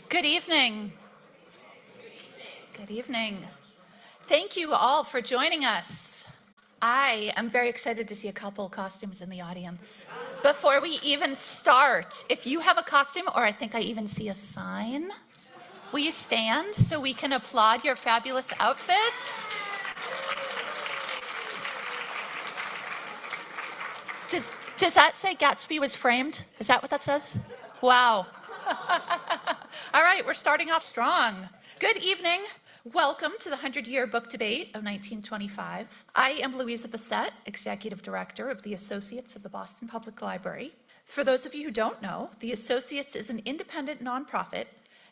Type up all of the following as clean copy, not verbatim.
Good evening. Good evening. Thank you all for joining us. I am very excited to see a couple costumes in the audience. Before we even start, if you have a costume, or I think I even see a sign, will you stand so we can applaud your fabulous outfits? Does that say Gatsby was framed? Is that what that says? Wow. All right, we're starting off strong. Good evening. Welcome to the 100-Year Book Debate of 1925. I am Louisa Bassett, Executive Director of the Associates of the Boston Public Library. For those of you who don't know, the Associates is an independent nonprofit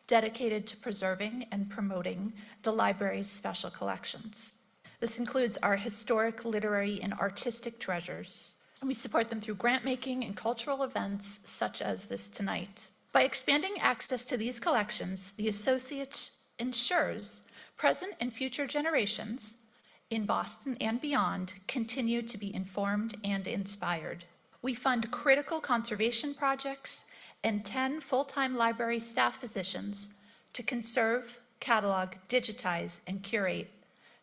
dedicated to preserving and promoting the library's special collections. This includes our historic, literary, and artistic treasures. And we support them through grant-making and cultural events such as this tonight. By expanding access to these collections, the Associates ensures present and future generations in Boston and beyond continue to be informed and inspired. We fund critical conservation projects and 10 full-time library staff positions to conserve, catalog, digitize, and curate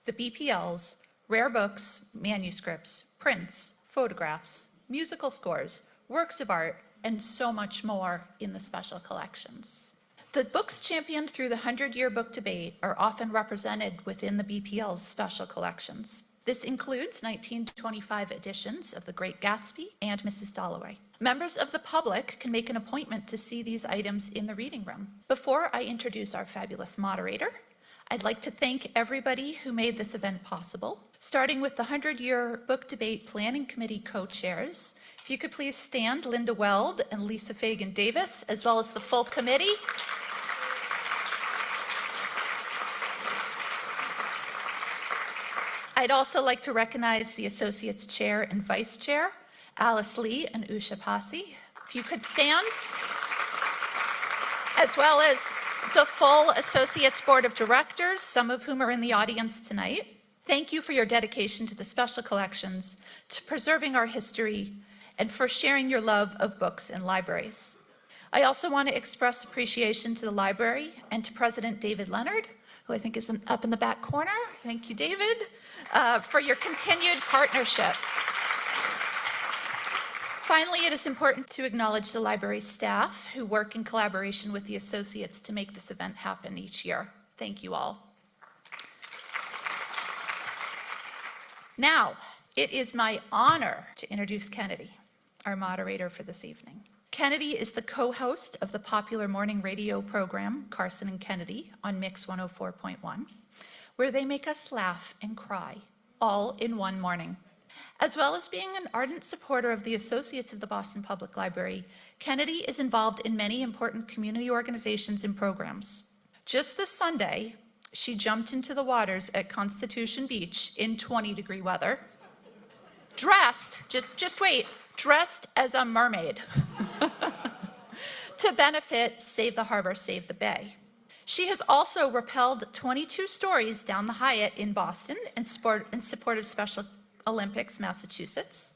the BPL's rare books, manuscripts, prints, photographs, musical scores, works of art, and so much more in the special collections. The books championed through the 100-Year Book Debate are often represented within the BPL's special collections. This includes 1925 editions of The Great Gatsby and Mrs. Dalloway. Members of the public can make an appointment to see these items in the reading room. Before I introduce our fabulous moderator, I'd like to thank everybody who made this event possible, starting with the 100-Year Book Debate Planning Committee co-chairs. If you could please stand, Linda Weld and Lisa Fagan Davis, as well as the full committee. I'd also like to recognize the Associates Chair and Vice Chair, Alice Lee and Usha Pasi. If you could stand, as well as the full Associates Board of Directors, some of whom are in the audience tonight. Thank you for your dedication to the special collections, to preserving our history, and for sharing your love of books and libraries. I also want to express appreciation to the library and to President David Leonard, who I think is up in the back corner. Thank you, David, for your continued partnership. Finally, it is important to acknowledge the library staff who work in collaboration with the Associates to make this event happen each year. Thank you all. Now, it is my honor to introduce Kennedy, our moderator for this evening. Kennedy is the co-host of the popular morning radio program, Carson and Kennedy, on Mix 104.1, where they make us laugh and cry, all in one morning. As well as being an ardent supporter of the Associates of the Boston Public Library, Kennedy is involved in many important community organizations and programs. Just this Sunday, she jumped into the waters at Constitution Beach in 20-degree weather, dressed, just wait, dressed as a mermaid to benefit Save the Harbor, Save the Bay. She has also rappelled 22 stories down the Hyatt in Boston in support of Special Olympics, Massachusetts.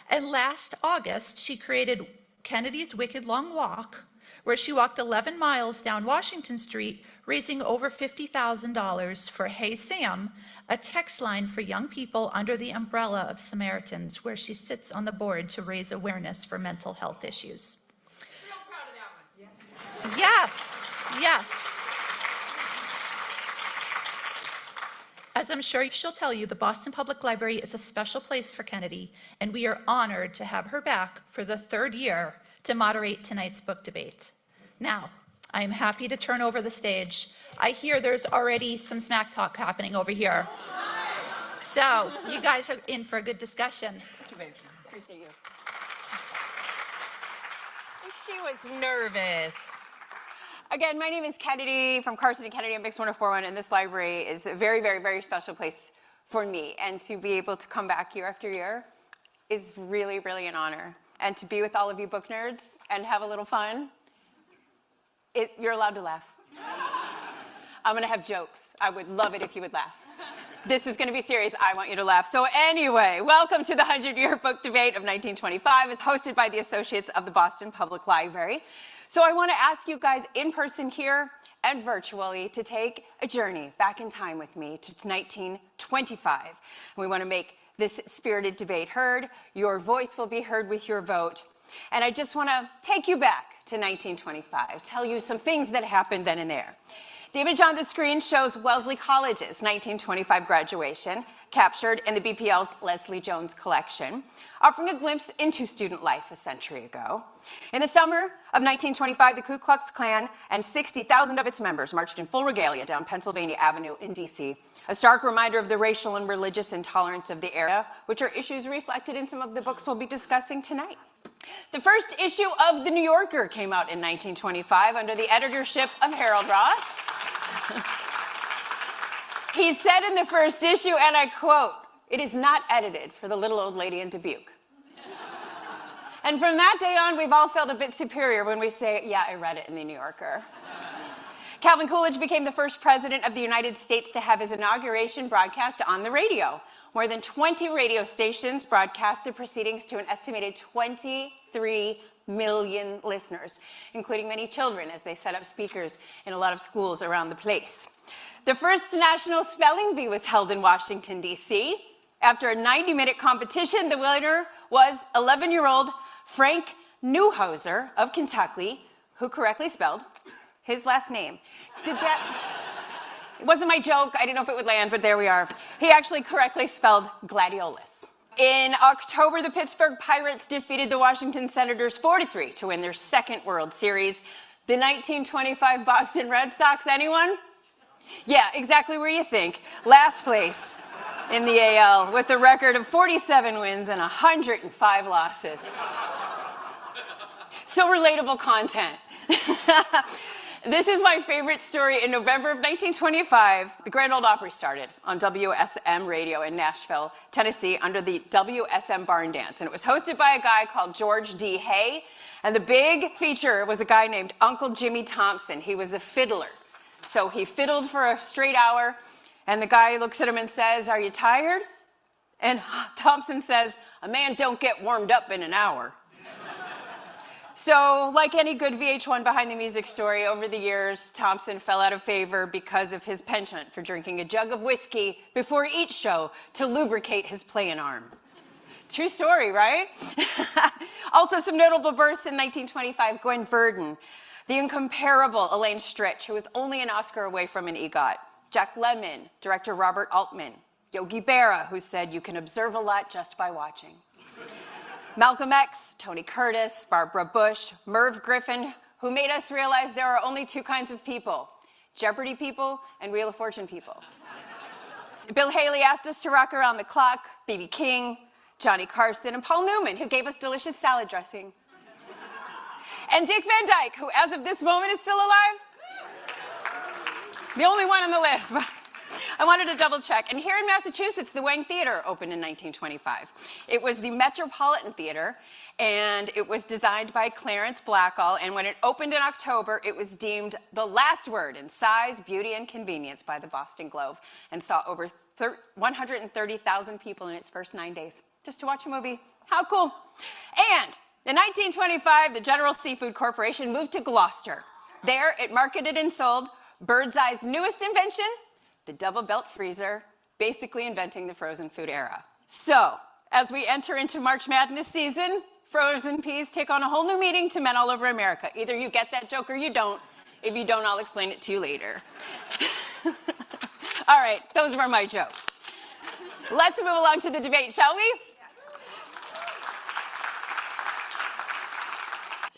And last August, she created Kennedy's Wicked Long Walk, where she walked 11 miles down Washington Street, raising over $50,000 for Hey Sam, a text line for young people under the umbrella of Samaritans, where she sits on the board to raise awareness for mental health issues. Real proud of that one. Yes. As I'm sure she'll tell you, the Boston Public Library is a special place for Kennedy, and we are honored to have her back for the third year to moderate tonight's book debate. Now, I am happy to turn over the stage. I hear there's already some smack talk happening over here. So, you guys are in for a good discussion. Thank you, babe. Appreciate you. She was nervous. Again, my name is Kennedy from Carson and Kennedy on Mix 104.1, and this library is a very, very, very special place for me. And to be able to come back year after year is really, really an honor. And to be with all of you book nerds and have a little fun, you're allowed to laugh. I'm going to have jokes. I would love it if you would laugh. This is going to be serious. I want you to laugh. So anyway, welcome to the 100-Year Book Debate of 1925. It's hosted by the Associates of the Boston Public Library. So I want to ask you guys in person here and virtually to take a journey back in time with me to 1925. And we want to make this spirited debate heard. Your voice will be heard with your vote. And I just want to take you back to 1925, tell you some things that happened then and there. The image on the screen shows Wellesley College's 1925 graduation, captured in the BPL's Leslie Jones collection, offering a glimpse into student life a century ago. In the summer of 1925, the Ku Klux Klan and 60,000 of its members marched in full regalia down Pennsylvania Avenue in D.C., a stark reminder of the racial and religious intolerance of the era, which are issues reflected in some of the books we'll be discussing tonight. The first issue of The New Yorker came out in 1925 under the editorship of Harold Ross. He said in the first issue, and I quote, "It is not edited for the little old lady in Dubuque." And from that day on, we've all felt a bit superior when we say, yeah, I read it in The New Yorker. Calvin Coolidge became the first president of the United States to have his inauguration broadcast on the radio. More than 20 radio stations broadcast the proceedings to an estimated 23 million listeners, including many children as they set up speakers in a lot of schools around the place. The first National Spelling Bee was held in Washington, D.C. After a 90-minute competition, the winner was 11-year-old Frank Neuhauser of Kentucky, who correctly spelled his last name. It wasn't my joke. I didn't know if it would land, but there we are. He actually correctly spelled gladiolus. In October, the Pittsburgh Pirates defeated the Washington Senators 4-3 to win their second World Series. The 1925 Boston Red Sox, anyone? Yeah, exactly where you think. Last place in the AL with a record of 47 wins and 105 losses. So relatable content. This is my favorite story. In November of 1925, the Grand Ole Opry started on WSM radio in Nashville, Tennessee, under the WSM Barn Dance. And it was hosted by a guy called George D. Hay. And the big feature was a guy named Uncle Jimmy Thompson. He was a fiddler. So he fiddled for a straight hour, and the guy looks at him and says, "Are you tired?" And Thompson says, "A man don't get warmed up in an hour." So, like any good VH1 behind the music story, over the years, Thompson fell out of favor because of his penchant for drinking a jug of whiskey before each show to lubricate his playing arm. True story, right? Also, some notable births in 1925, Gwen Verdon, the incomparable Elaine Stritch, who was only an Oscar away from an EGOT, Jack Lemmon, director Robert Altman, Yogi Berra, who said, "You can observe a lot just by watching." Malcolm X, Tony Curtis, Barbara Bush, Merv Griffin, who made us realize there are only two kinds of people, Jeopardy people and Wheel of Fortune people. Bill Haley asked us to rock around the clock, B.B. King, Johnny Carson, and Paul Newman, who gave us delicious salad dressing. And Dick Van Dyke, who as of this moment is still alive. The only one on the list, but I wanted to double check. And here in Massachusetts, the Wang Theater opened in 1925. It was the Metropolitan Theater, and it was designed by Clarence Blackall. And when it opened in October, it was deemed the last word in size, beauty, and convenience by the Boston Globe, and saw over 130,000 people in its first 9 days just to watch a movie. How cool. And in 1925, the General Seafood Corporation moved to Gloucester. There, it marketed and sold Birdseye's newest invention, the double belt freezer, basically inventing the frozen food era. So, as we enter into March Madness season, frozen peas take on a whole new meaning to men all over America. Either you get that joke or you don't. If you don't, I'll explain it to you later. All right, those are my jokes. Let's move along to the debate, shall we?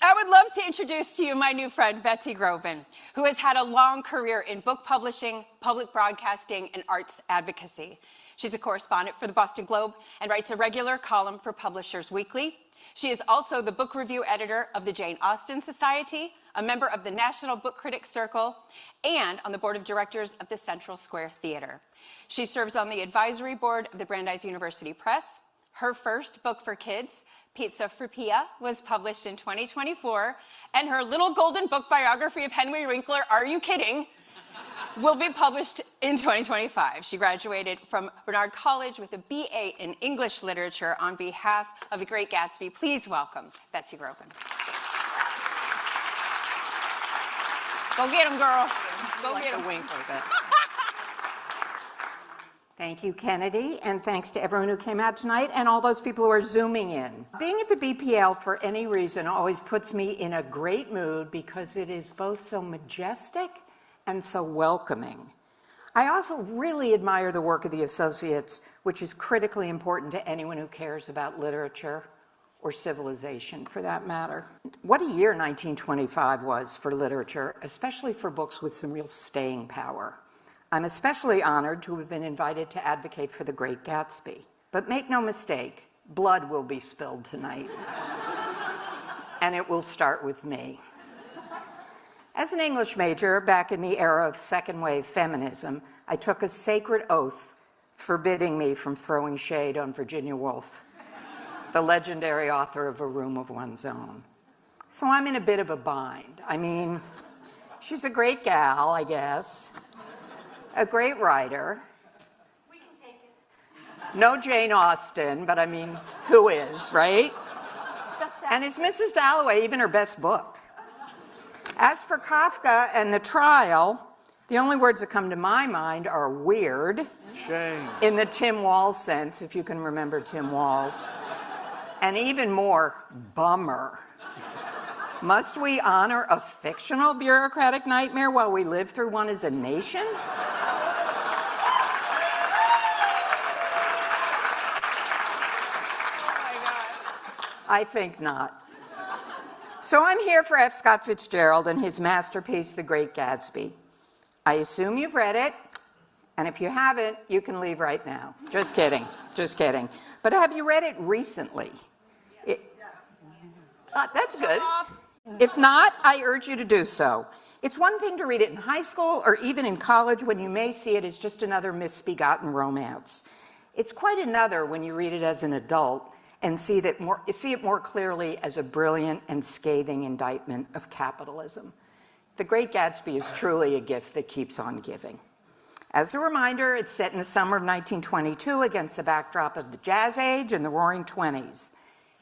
I would love to introduce to you my new friend, Betsy Groban, who has had a long career in book publishing, public broadcasting, and arts advocacy. She's a correspondent for the Boston Globe and writes a regular column for Publishers Weekly. She is also the book review editor of the Jane Austen Society, a member of the National Book Critics Circle, and on the board of directors of the Central Square Theater. She serves on the advisory board of the Brandeis University Press. Her first book for kids, Pizza for Pia, was published in 2024, and her little golden book biography of Henry Winkler, Are You Kidding?, will be published in 2025. She graduated from Barnard College with a BA in English Literature. On behalf of the great Gatsby, please welcome Betsy Groban. Go get him, girl. Go get him. Wink like that. Thank you, Kennedy, and thanks to everyone who came out tonight and all those people who are Zooming in. Being at the BPL for any reason always puts me in a great mood because it is both so majestic and so welcoming. I also really admire the work of the associates, which is critically important to anyone who cares about literature or civilization, for that matter. What a year 1925 was for literature, especially for books with some real staying power. I'm especially honored to have been invited to advocate for The Great Gatsby. But make no mistake, blood will be spilled tonight. And it will start with me. As an English major, back in the era of second-wave feminism, I took a sacred oath forbidding me from throwing shade on Virginia Woolf, the legendary author of A Room of One's Own. So I'm in a bit of a bind. I mean, she's a great gal, I guess. A great writer. We can take it. No Jane Austen, but I mean, who is, right? And is Mrs. Dalloway even her best book? As for Kafka and the trial, the only words that come to my mind are weird. Shame. In the Tim Walz sense, if you can remember Tim Walz. And even more, bummer. Must we honor a fictional bureaucratic nightmare while we live through one as a nation? I think not. So I'm here for F. Scott Fitzgerald and his masterpiece, The Great Gatsby. I assume you've read it, and if you haven't, you can leave right now. Just kidding, just kidding. But have you read it recently? That's good. If not, I urge you to do so. It's one thing to read it in high school or even in college when you may see it as just another misbegotten romance. It's quite another when you read it as an adult and see it more clearly as a brilliant and scathing indictment of capitalism. The Great Gatsby is truly a gift that keeps on giving. As a reminder, it's set in the summer of 1922 against the backdrop of the Jazz Age and the Roaring Twenties.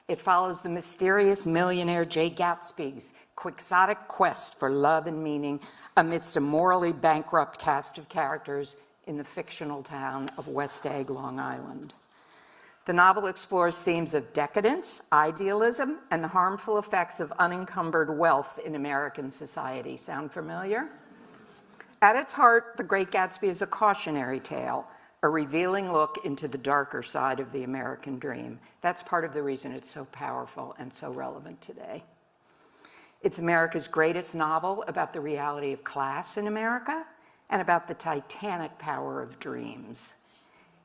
It follows the mysterious millionaire Jay Gatsby's quixotic quest for love and meaning amidst a morally bankrupt cast of characters in the fictional town of West Egg, Long Island. The novel explores themes of decadence, idealism, and the harmful effects of unencumbered wealth in American society. Sound familiar? At its heart, The Great Gatsby is a cautionary tale, a revealing look into the darker side of the American dream. That's part of the reason it's so powerful and so relevant today. It's America's greatest novel about the reality of class in America and about the titanic power of dreams.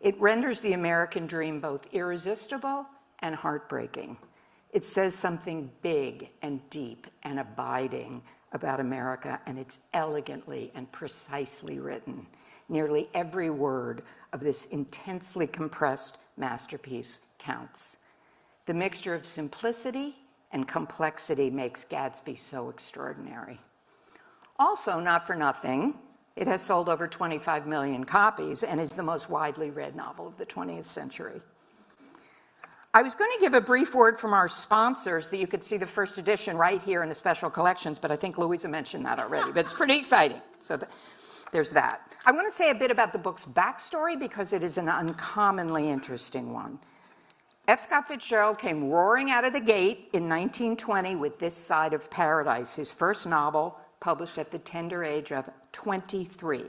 It renders the American dream both irresistible and heartbreaking. It says something big and deep and abiding about America, and it's elegantly and precisely written. Nearly every word of this intensely compressed masterpiece counts. The mixture of simplicity and complexity makes Gatsby so extraordinary. Also, not for nothing, it has sold over 25 million copies and is the most widely read novel of the 20th century. I was going to give a brief word from our sponsors that you could see the first edition right here in the special collections, but I think Louisa mentioned that already, but it's pretty exciting. So there's that. I want to say a bit about the book's backstory because it is an uncommonly interesting one. F. Scott Fitzgerald came roaring out of the gate in 1920 with This Side of Paradise, his first novel, published at the tender age of 23.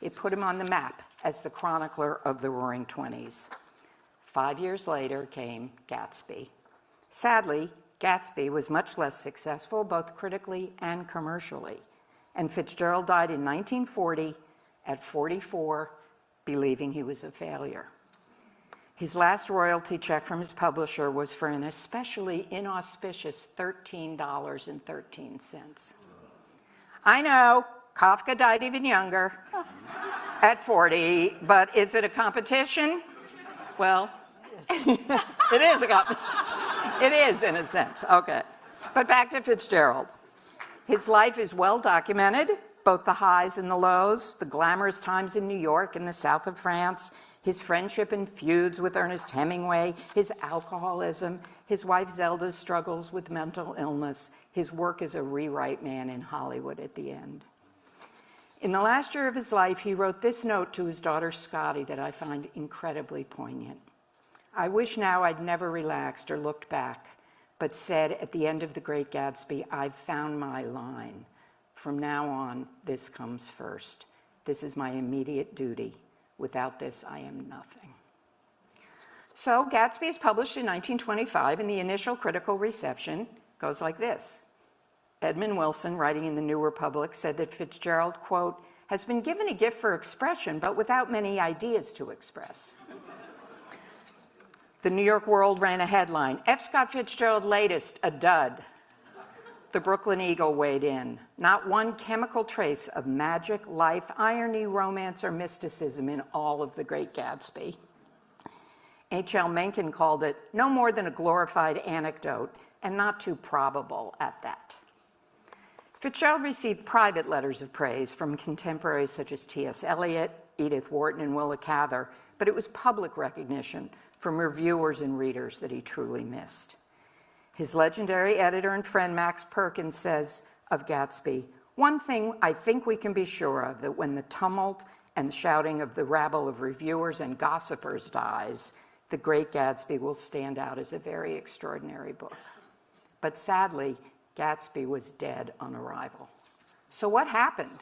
It put him on the map as the chronicler of the Roaring Twenties. 5 years later came Gatsby. Sadly, Gatsby was much less successful, both critically and commercially. And Fitzgerald died in 1940 at 44, believing he was a failure. His last royalty check from his publisher was for an especially inauspicious $13.13. I know, Kafka died even younger, at 40, but is it a competition? Well, it is a competition. It is, in a sense, okay. But back to Fitzgerald. His life is well documented, both the highs and the lows, the glamorous times in New York and the south of France, his friendship and feuds with Ernest Hemingway, his alcoholism, his wife Zelda struggles with mental illness. His work as a rewrite man in Hollywood at the end. In the last year of his life, he wrote this note to his daughter Scotty that I find incredibly poignant. I wish now I'd never relaxed or looked back, but said at the end of The Great Gatsby, I've found my line. From now on, this comes first. This is my immediate duty. Without this, I am nothing. So Gatsby is published in 1925, and the initial critical reception goes like this. Edmund Wilson, writing in the New Republic, said that Fitzgerald, quote, has been given a gift for expression, but without many ideas to express. The New York World ran a headline, F. Scott Fitzgerald latest, a dud. The Brooklyn Eagle weighed in. Not one chemical trace of magic, life, irony, romance, or mysticism in all of The Great Gatsby. H.L. Mencken called it no more than a glorified anecdote, and not too probable at that. Fitzgerald received private letters of praise from contemporaries such as T.S. Eliot, Edith Wharton, and Willa Cather, but it was public recognition from reviewers and readers that he truly missed. His legendary editor and friend Max Perkins says of Gatsby, one thing I think we can be sure of, that when the tumult and shouting of the rabble of reviewers and gossipers dies, The Great Gatsby will stand out as a very extraordinary book. But sadly, Gatsby was dead on arrival. So what happened?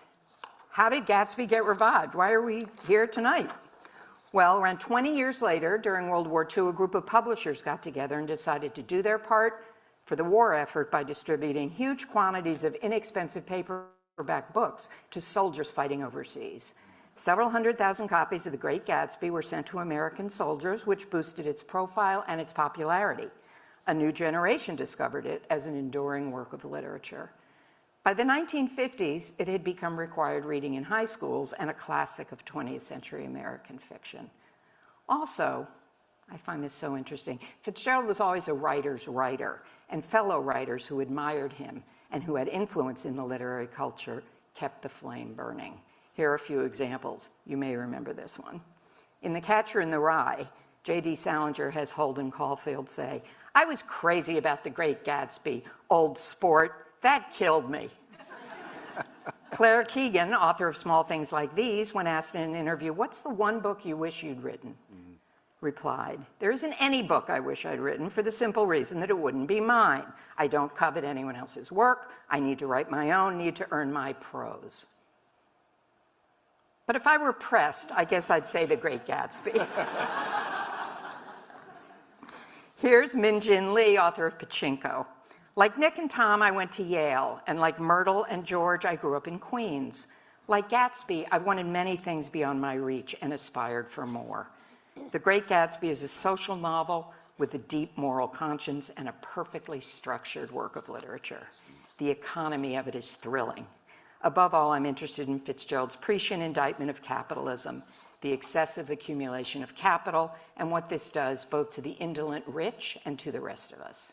How did Gatsby get revived? Why are we here tonight? Well, around 20 years later, during World War II, a group of publishers got together and decided to do their part for the war effort by distributing huge quantities of inexpensive paperback books to soldiers fighting overseas. Several 100,000 copies of The Great Gatsby were sent to American soldiers, which boosted its profile and its popularity. A new generation discovered it as an enduring work of literature. By the 1950s, it had become required reading in high schools and a classic of 20th century American fiction. Also, I find this so interesting, Fitzgerald was always a writer's writer, and fellow writers who admired him and who had influence in the literary culture kept the flame burning. Here are a few examples. You may remember this one. In The Catcher in the Rye, J.D. Salinger has Holden Caulfield say, I was crazy about The Great Gatsby, old sport. That killed me. Claire Keegan, author of Small Things Like These, when asked in an interview, what's the one book you wish you'd written? Replied, there isn't any book I wish I'd written for the simple reason that it wouldn't be mine. I don't covet anyone else's work. I need to write my own, need to earn my prose. But if I were pressed, I guess I'd say The Great Gatsby. Here's Min Jin Lee, author of Pachinko. Like Nick and Tom, I went to Yale, and like Myrtle and George, I grew up in Queens. Like Gatsby, I've wanted many things beyond my reach and aspired for more. The Great Gatsby is a social novel with a deep moral conscience and a perfectly structured work of literature. The economy of it is thrilling. Above all, I'm interested in Fitzgerald's prescient indictment of capitalism, the excessive accumulation of capital, and what this does both to the indolent rich and to the rest of us.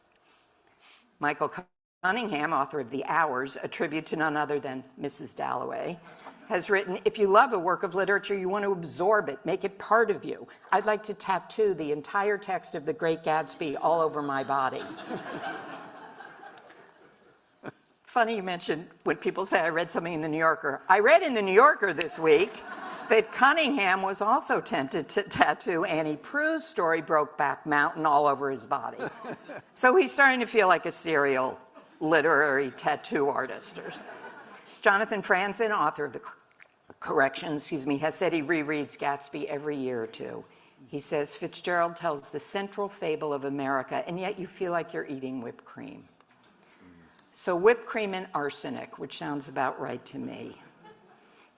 Michael Cunningham, author of The Hours, a tribute to none other than Mrs. Dalloway, has written, if you love a work of literature, you want to absorb it, make it part of you. I'd like to tattoo the entire text of The Great Gatsby all over my body. Funny you mentioned when people say I read something in the New Yorker. I read in the New Yorker this week that Cunningham was also tempted to tattoo Annie Proulx's story Brokeback Mountain all over his body. So he's starting to feel like a serial literary tattoo artist. Jonathan Franzen, author of The Corrections, has said he rereads Gatsby every year or two. He says, Fitzgerald tells the central fable of America, and yet you feel like you're eating whipped cream. So whipped cream and arsenic, which sounds about right to me.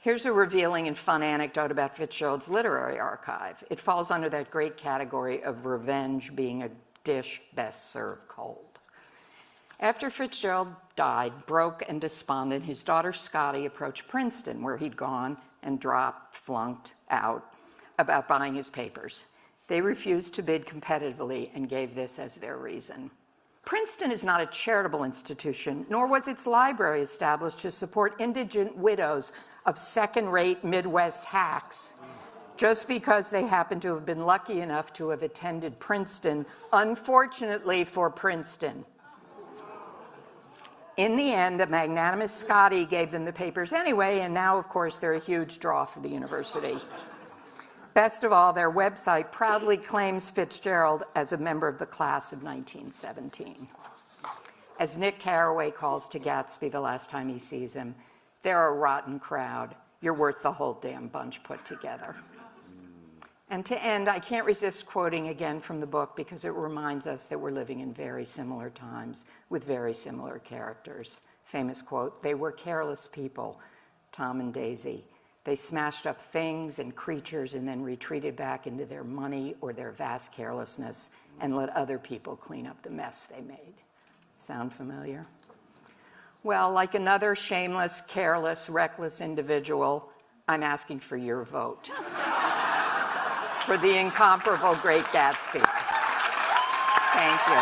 Here's a revealing and fun anecdote about Fitzgerald's literary archive. It falls under that great category of revenge being a dish best served cold. After Fitzgerald died, broke and despondent, his daughter Scotty approached Princeton, where he'd gone and flunked out about buying his papers. They refused to bid competitively and gave this as their reason. Princeton is not a charitable institution, nor was its library established to support indigent widows of second-rate Midwest hacks. just because they happen to have been lucky enough to have attended Princeton, unfortunately for Princeton. In the end, a magnanimous Scotty gave them the papers anyway, and now, of course, they're a huge draw for the university. Best of all, their website proudly claims Fitzgerald as a member of the class of 1917. As Nick Carraway calls to Gatsby the last time he sees him, they're a rotten crowd. You're worth the whole damn bunch put together. And to end, I can't resist quoting again from the book because it reminds us that we're living in very similar times with very similar characters. Famous quote, "They were careless people, Tom and Daisy. They smashed up things and creatures and then retreated back into their money or their vast carelessness and let other people clean up the mess they made." Sound familiar? Well, like another shameless, careless, reckless individual, I'm asking for your vote for the incomparable Great Gatsby. Thank you.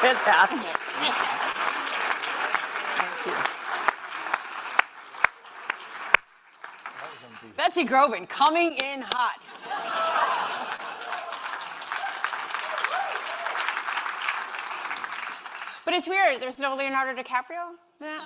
Fantastic. Thank you. Betsy Groban coming in hot. But it's weird. There's no Leonardo DiCaprio? No?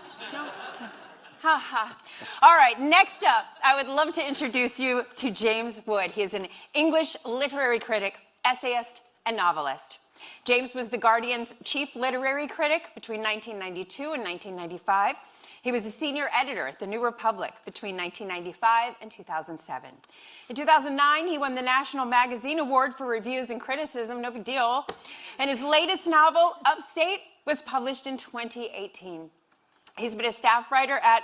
Ha ha. All right, next up, I would love to introduce you to James Wood. He is an English literary critic, essayist, and novelist. James was The Guardian's chief literary critic between 1992 and 1995. He was a senior editor at The New Republic between 1995 and 2007. In 2009, he won the National Magazine Award for Reviews and Criticism, no big deal. And his latest novel, Upstate, was published in 2018. He's been a staff writer at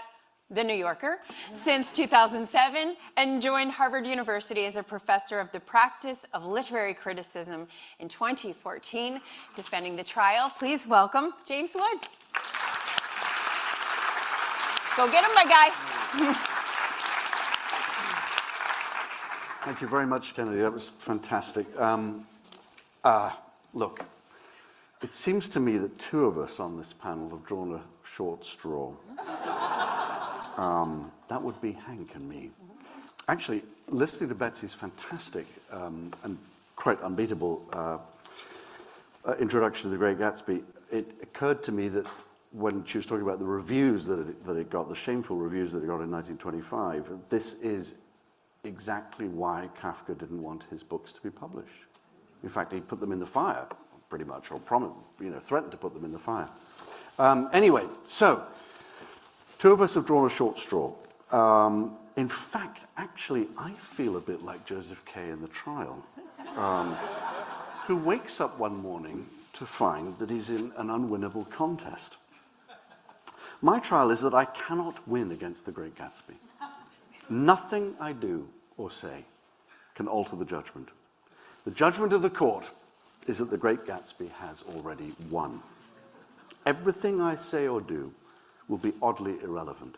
The New Yorker since 2007 and joined Harvard University as a professor of the practice of literary criticism in 2014, defending the trial. Please welcome James Wood. Go get him, my guy. Thank you very much, Kennedy. That was fantastic. Look, it seems to me that two of us on this panel have drawn a short straw. That would be Hank and me. Actually, listening to Betsy's fantastic and quite unbeatable introduction to The Great Gatsby, it occurred to me that when she was talking about the reviews that it got, the shameful reviews that it got in 1925, this is exactly why Kafka didn't want his books to be published. In fact, he put them in the fire, pretty much, or threatened to put them in the fire. Anyway, so, two of us have drawn a short straw. In fact, actually, I feel a bit like Joseph K. in the trial, who wakes up one morning to find that he's in an unwinnable contest. My trial is that I cannot win against The Great Gatsby. Nothing I do or say can alter the judgment. The judgment of the court is that The Great Gatsby has already won. Everything I say or do will be oddly irrelevant,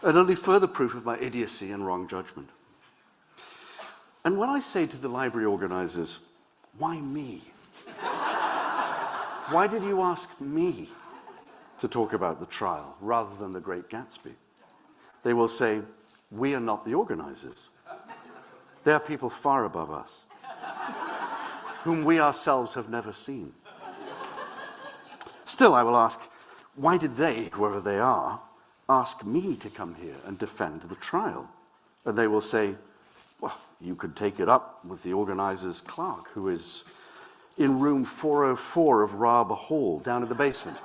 and only further proof of my idiocy and wrong judgment. And when I say to the library organizers, why me? Why did you ask me to talk about the trial rather than The Great Gatsby? They will say, we are not the organizers. They are people far above us, whom we ourselves have never seen. Still, I will ask, why did they, whoever they are, ask me to come here and defend the trial? And they will say, well, you could take it up with the organizer's clerk, who is in room 404 of Rabb Hall, down in the basement.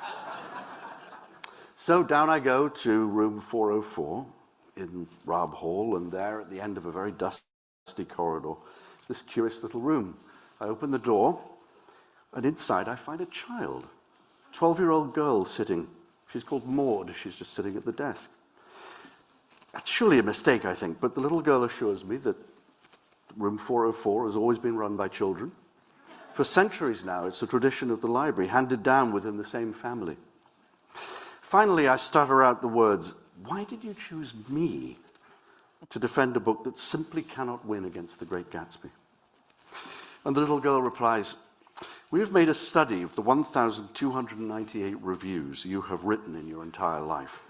So down I go to room 404 in Rabb Hall, and there at the end of a very dusty corridor is this curious little room. I open the door, and inside I find a child, 12-year-old girl sitting. She's called Maud. She's just sitting at the desk. That's surely a mistake, I think, but the little girl assures me that room 404 has always been run by children. For centuries now, it's a tradition of the library, handed down within the same family. Finally, I stutter out the words, why did you choose me to defend a book that simply cannot win against The Great Gatsby? And the little girl replies, we have made a study of the 1,298 reviews you have written in your entire life.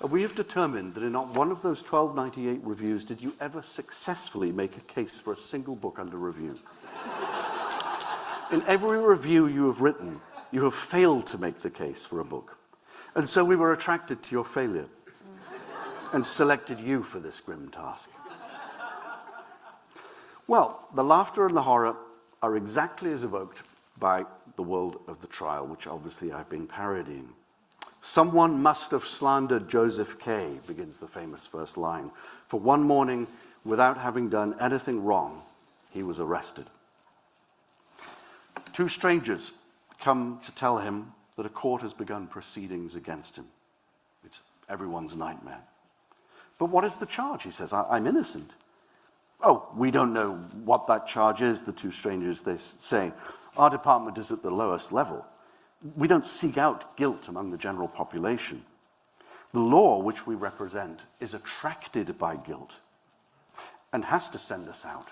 We have determined that in not one of those 1298 reviews did you ever successfully make a case for a single book under review. In every review you have written, you have failed to make the case for a book. And so we were attracted to your failure and selected you for this grim task. Well, the laughter and the horror are exactly as evoked by the world of the trial, which obviously I've been parodying. Someone must have slandered Joseph K., begins the famous first line. For one morning, without having done anything wrong, he was arrested. Two strangers come to tell him that a court has begun proceedings against him. It's everyone's nightmare. But what is the charge? He says, I'm innocent. Oh, we don't know what that charge is, the two strangers, they say. Our department is at the lowest level. We don't seek out guilt among the general population. The law which we represent is attracted by guilt and has to send us out.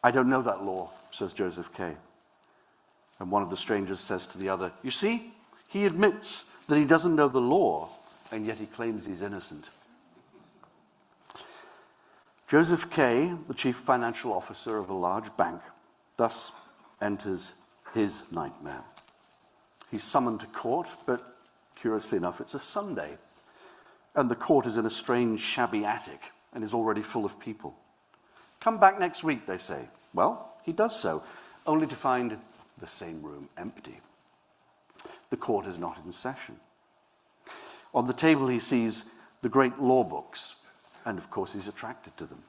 I don't know that law, says Joseph K. And one of the strangers says to the other, you see, he admits that he doesn't know the law, and yet he claims he's innocent. Joseph K., the chief financial officer of a large bank, thus enters his nightmare. He's summoned to court, but curiously enough, it's a Sunday, and the court is in a strange, shabby attic and is already full of people. Come back next week, they say. Well, he does so, only to find the same room empty. The court is not in session. On the table he sees the great law books, and of course he's attracted to them.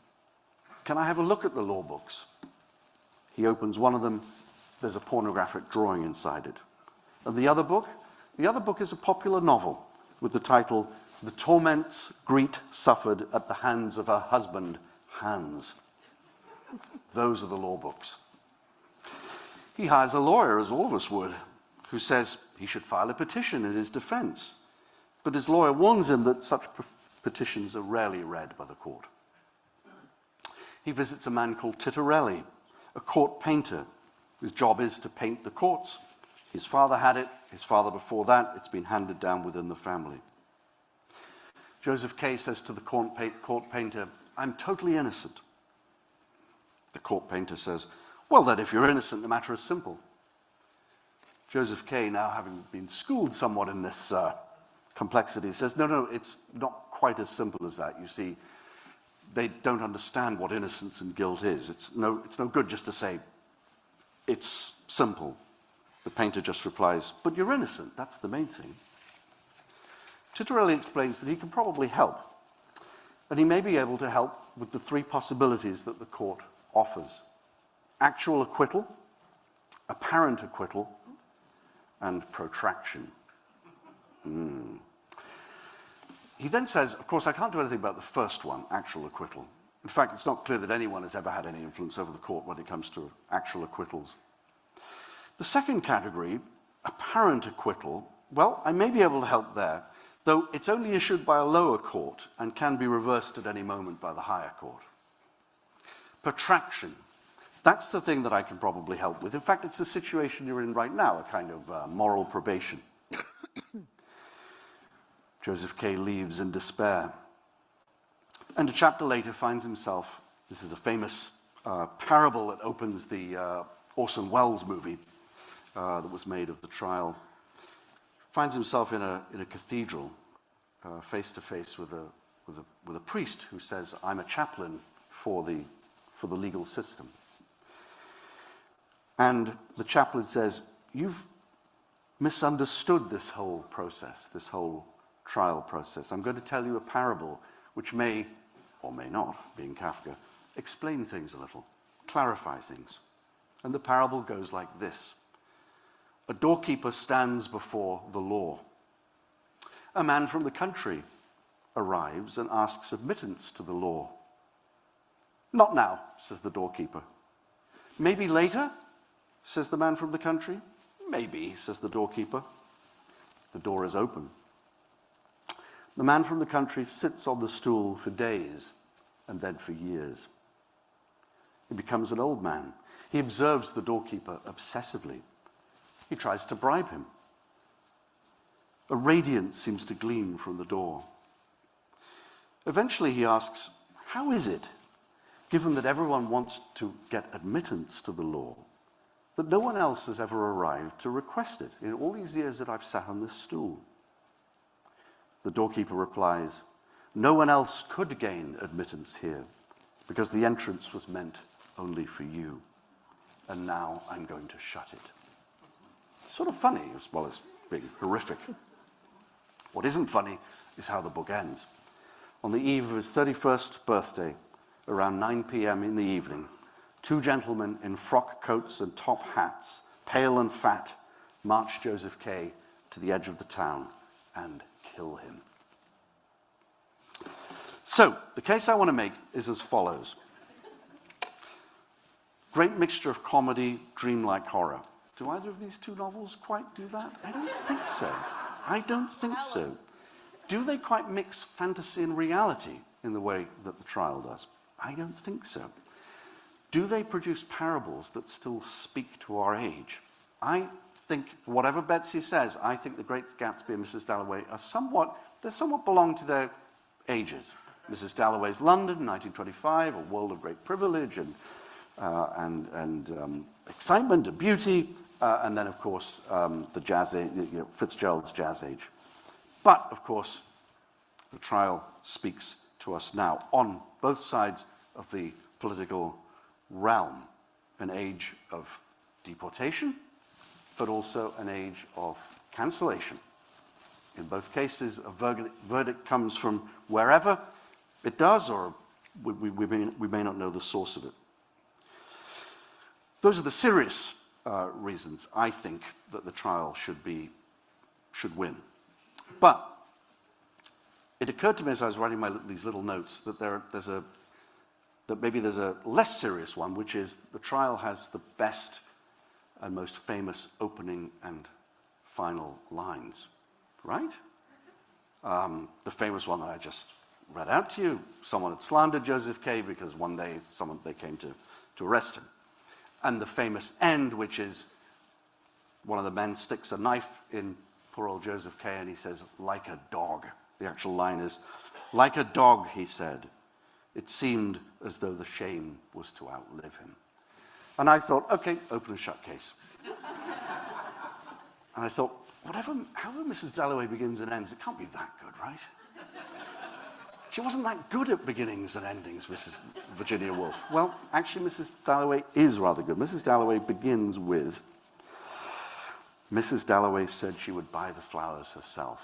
Can I have a look at the law books? He opens one of them. There's a pornographic drawing inside it. And the other book? The other book is a popular novel with the title, The Torments Greet Suffered at the Hands of Her Husband, Hans. Those are the law books. He hires a lawyer, as all of us would, who says he should file a petition in his defense. But his lawyer warns him that such petitions are rarely read by the court. He visits a man called Titorelli, a court painter. His job is to paint the courts. His father had it, his father before that. It's been handed down within the family. Joseph K. says to the court painter, I'm totally innocent. The court painter says, well, then, if you're innocent, the matter is simple. Joseph K., now having been schooled somewhat in this complexity, says, no, it's not quite as simple as that. You see, they don't understand what innocence and guilt is. It's no good just to say, it's simple. The painter just replies, but you're innocent, that's the main thing. Titorelli explains that he can probably help, and he may be able to help with the three possibilities that the court offers: actual acquittal, apparent acquittal, and protraction. He then says, of course, I can't do anything about the first one, actual acquittal. In fact, it's not clear that anyone has ever had any influence over the court when it comes to actual acquittals. The second category, apparent acquittal, well, I may be able to help there, though it's only issued by a lower court and can be reversed at any moment by the higher court. Protraction, that's the thing that I can probably help with. In fact, it's the situation you're in right now, a kind of moral probation. Joseph K. leaves in despair. And a chapter later finds himself, this is a famous parable that opens the Orson Welles movie that was made of the trial, finds himself in a cathedral, face to face with a priest who says, I'm a chaplain for the legal system. And the chaplain says, you've misunderstood this whole process, this whole trial process. I'm going to tell you a parable which may, or may not, being Kafka, explain things a little, clarify things. And the parable goes like this. A doorkeeper stands before the law. A man from the country arrives and asks admittance to the law. Not now, says the doorkeeper. Maybe later, says the man from the country. Maybe, says the doorkeeper. The door is open. The man from the country sits on the stool for days and then for years. He becomes an old man. He observes the doorkeeper obsessively. He tries to bribe him. A radiance seems to gleam from the door. Eventually he asks, how is it, given that everyone wants to get admittance to the law, that no one else has ever arrived to request it in all these years that I've sat on this stool? The doorkeeper replies, no one else could gain admittance here because the entrance was meant only for you. And now I'm going to shut it. It's sort of funny as well as being horrific. What isn't funny is how the book ends. On the eve of his 31st birthday, around 9 p.m. in the evening, two gentlemen in frock coats and top hats, pale and fat, march Joseph K. to the edge of the town and kill him. So, the case I want to make is as follows. Great mixture of comedy, dreamlike horror. Do either of these two novels quite do that? I don't think so. I don't think so. Do they quite mix fantasy and reality in the way that the trial does? I don't think so. Do they produce parables that still speak to our age? I think, whatever Betsy says, I think The Great Gatsby and Mrs. Dalloway are somewhat belong to their ages. Mrs. Dalloway's London, 1925, a world of great privilege and excitement and beauty, and then, of course, the jazz age, Fitzgerald's jazz age. But, of course, the trial speaks to us now on both sides of the political realm, an age of deportation, but also an age of cancellation. In both cases, a verdict comes from wherever it does, or we may not know the source of it. Those are the serious reasons I think that the trial should win. But it occurred to me as I was writing these little notes that maybe there's a less serious one, which is the trial has the best and most famous opening and final lines, right? The famous one that I just read out to you, someone had slandered Joseph K. because one day they came to arrest him. And the famous end, which is one of the men sticks a knife in poor old Joseph K. and he says, like a dog. The actual line is, like a dog, he said. It seemed as though the shame was to outlive him. And I thought, okay, open and shut case. And I thought, however Mrs. Dalloway begins and ends, it can't be that good, right? She wasn't that good at beginnings and endings, Mrs. Virginia Woolf. Well, actually, Mrs. Dalloway is rather good. Mrs. Dalloway begins with, Mrs. Dalloway said she would buy the flowers herself.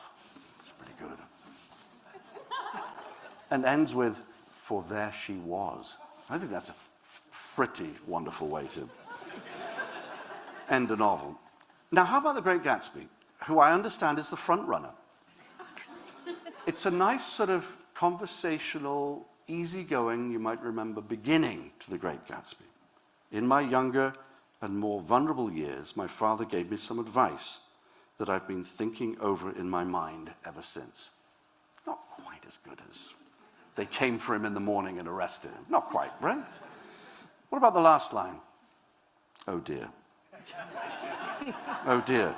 It's pretty good. And ends with, for there she was. I think that's a pretty wonderful way to end a novel. Now, how about The Great Gatsby, who I understand is the front runner? It's a nice sort of conversational, easygoing, you might remember, beginning to The Great Gatsby. In my younger and more vulnerable years, my father gave me some advice that I've been thinking over in my mind ever since. Not quite as good as they came for him in the morning and arrested him. Not quite, right? What about the last line? Oh dear. Oh dear.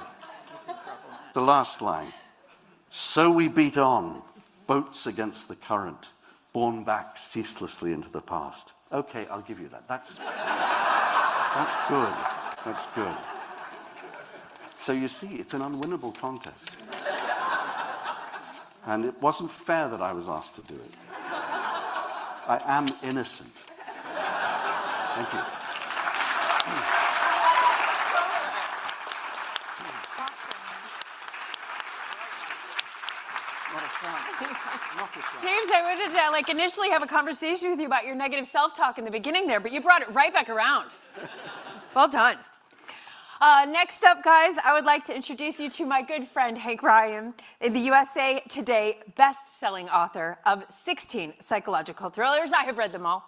The last line. So we beat on, boats against the current, borne back ceaselessly into the past. Okay, I'll give you that. That's good. That's good. So you see, it's an unwinnable contest. And it wasn't fair that I was asked to do it. I am innocent. Thank you. James, I wanted to initially have a conversation with you about your negative self-talk in the beginning there, but you brought it right back around. Well done. Next up, guys, I would like to introduce you to my good friend, Hank Ryan, the USA Today best-selling author of 16 psychological thrillers. I have read them all.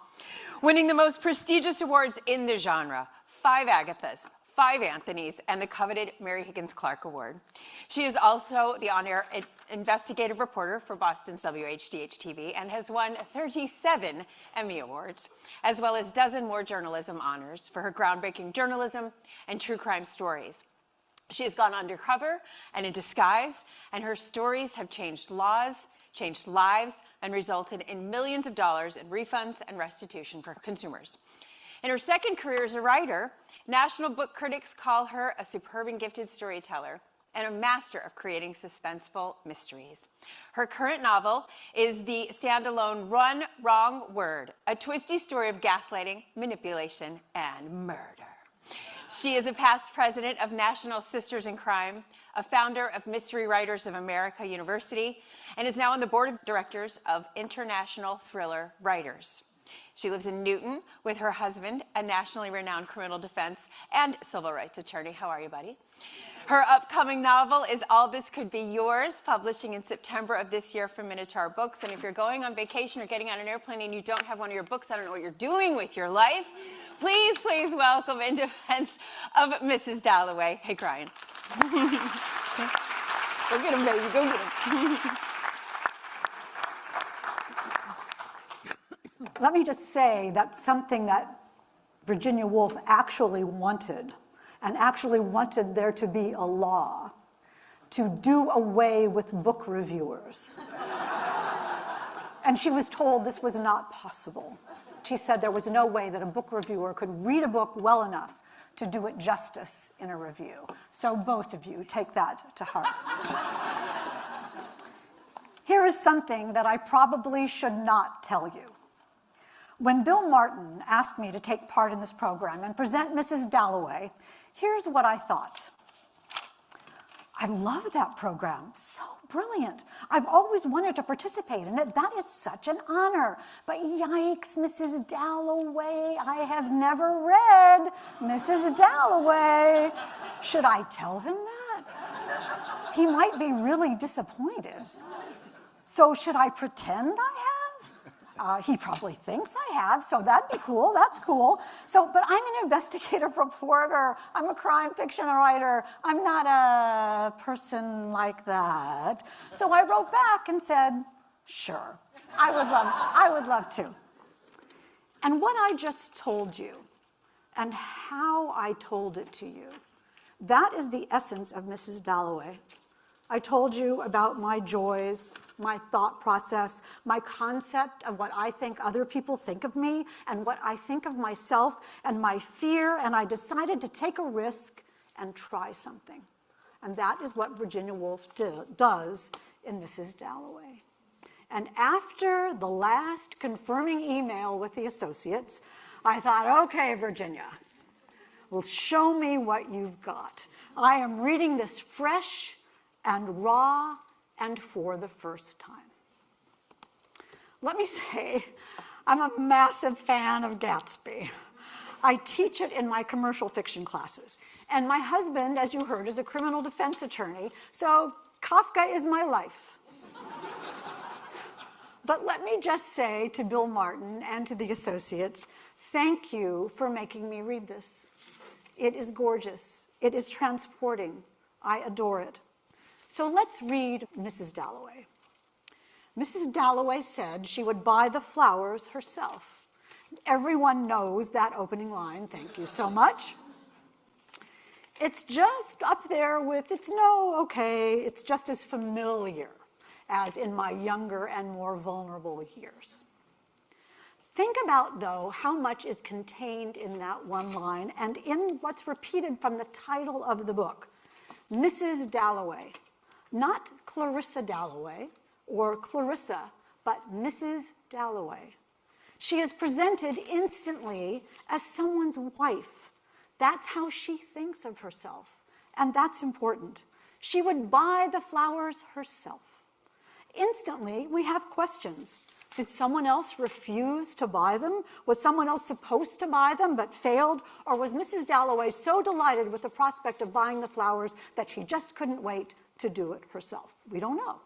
Winning the most prestigious awards in the genre, 5 Agathas, 5 Anthonys, and the coveted Mary Higgins Clark Award. She is also the on-air investigative reporter for Boston's WHDH-TV and has won 37 Emmy Awards, as well as a dozen more journalism honors for her groundbreaking journalism and true crime stories. She has gone undercover and in disguise, and her stories have changed laws, changed lives, and resulted in millions of dollars in refunds and restitution for consumers. In her second career as a writer, national book critics call her a superb and gifted storyteller and a master of creating suspenseful mysteries. Her current novel is the standalone One Wrong Word, a twisty story of gaslighting, manipulation, and murder. She is a past president of National Sisters in Crime, a founder of Mystery Writers of America University, and is now on the board of directors of International Thriller Writers. She lives in Newton with her husband, a nationally renowned criminal defense and civil rights attorney. How are you, buddy? Her upcoming novel is All This Could Be Yours, publishing in September of this year from Minotaur Books. And if you're going on vacation or getting on an airplane and you don't have one of your books, I don't know what you're doing with your life, please, please welcome in defense of Mrs. Dalloway. Hey, crying. Go get him, baby. Go get him. Let me just say that's something that Virginia Woolf actually wanted, and actually wanted there to be a law to do away with book reviewers. And she was told this was not possible. She said there was no way that a book reviewer could read a book well enough to do it justice in a review. So both of you take that to heart. Here is something that I probably should not tell you. When Bill Martin asked me to take part in this program and present Mrs. Dalloway, here's what I thought. I love that program. It's so brilliant. I've always wanted to participate in it. That is such an honor. But yikes, Mrs. Dalloway, I have never read Mrs. Dalloway. Should I tell him that? He might be really disappointed. So should I pretend I have? He probably thinks I have, so that'd be cool. That's cool. But I'm an investigative reporter. I'm a crime fiction writer. I'm not a person like that. So I wrote back and said, sure, I would love to. And what I just told you and how I told it to you, that is the essence of Mrs. Dalloway. I told you about my joys, my thought process, my concept of what I think other people think of me and what I think of myself and my fear, and I decided to take a risk and try something. And that is what Virginia Woolf does in Mrs. Dalloway. And after the last confirming email with the associates, I thought, okay, Virginia, well, show me what you've got. I am reading this fresh and raw and for the first time. Let me say, I'm a massive fan of Gatsby. I teach it in my commercial fiction classes. And my husband, as you heard, is a criminal defense attorney, so Kafka is my life. But let me just say to Bill Martin and to the associates, thank you for making me read this. It is gorgeous. It is transporting. I adore it. So let's read Mrs. Dalloway. Mrs. Dalloway said she would buy the flowers herself. Everyone knows that opening line. Thank you so much. It's just up there with, it's just as familiar as in my younger and more vulnerable years. Think about, though, how much is contained in that one line and in what's repeated from the title of the book, Mrs. Dalloway. Not Clarissa Dalloway or Clarissa, but Mrs. Dalloway. She is presented instantly as someone's wife. That's how she thinks of herself, and that's important. She would buy the flowers herself. Instantly, we have questions. Did someone else refuse to buy them? Was someone else supposed to buy them but failed? Or was Mrs. Dalloway so delighted with the prospect of buying the flowers that she just couldn't wait to do it herself? We don't know.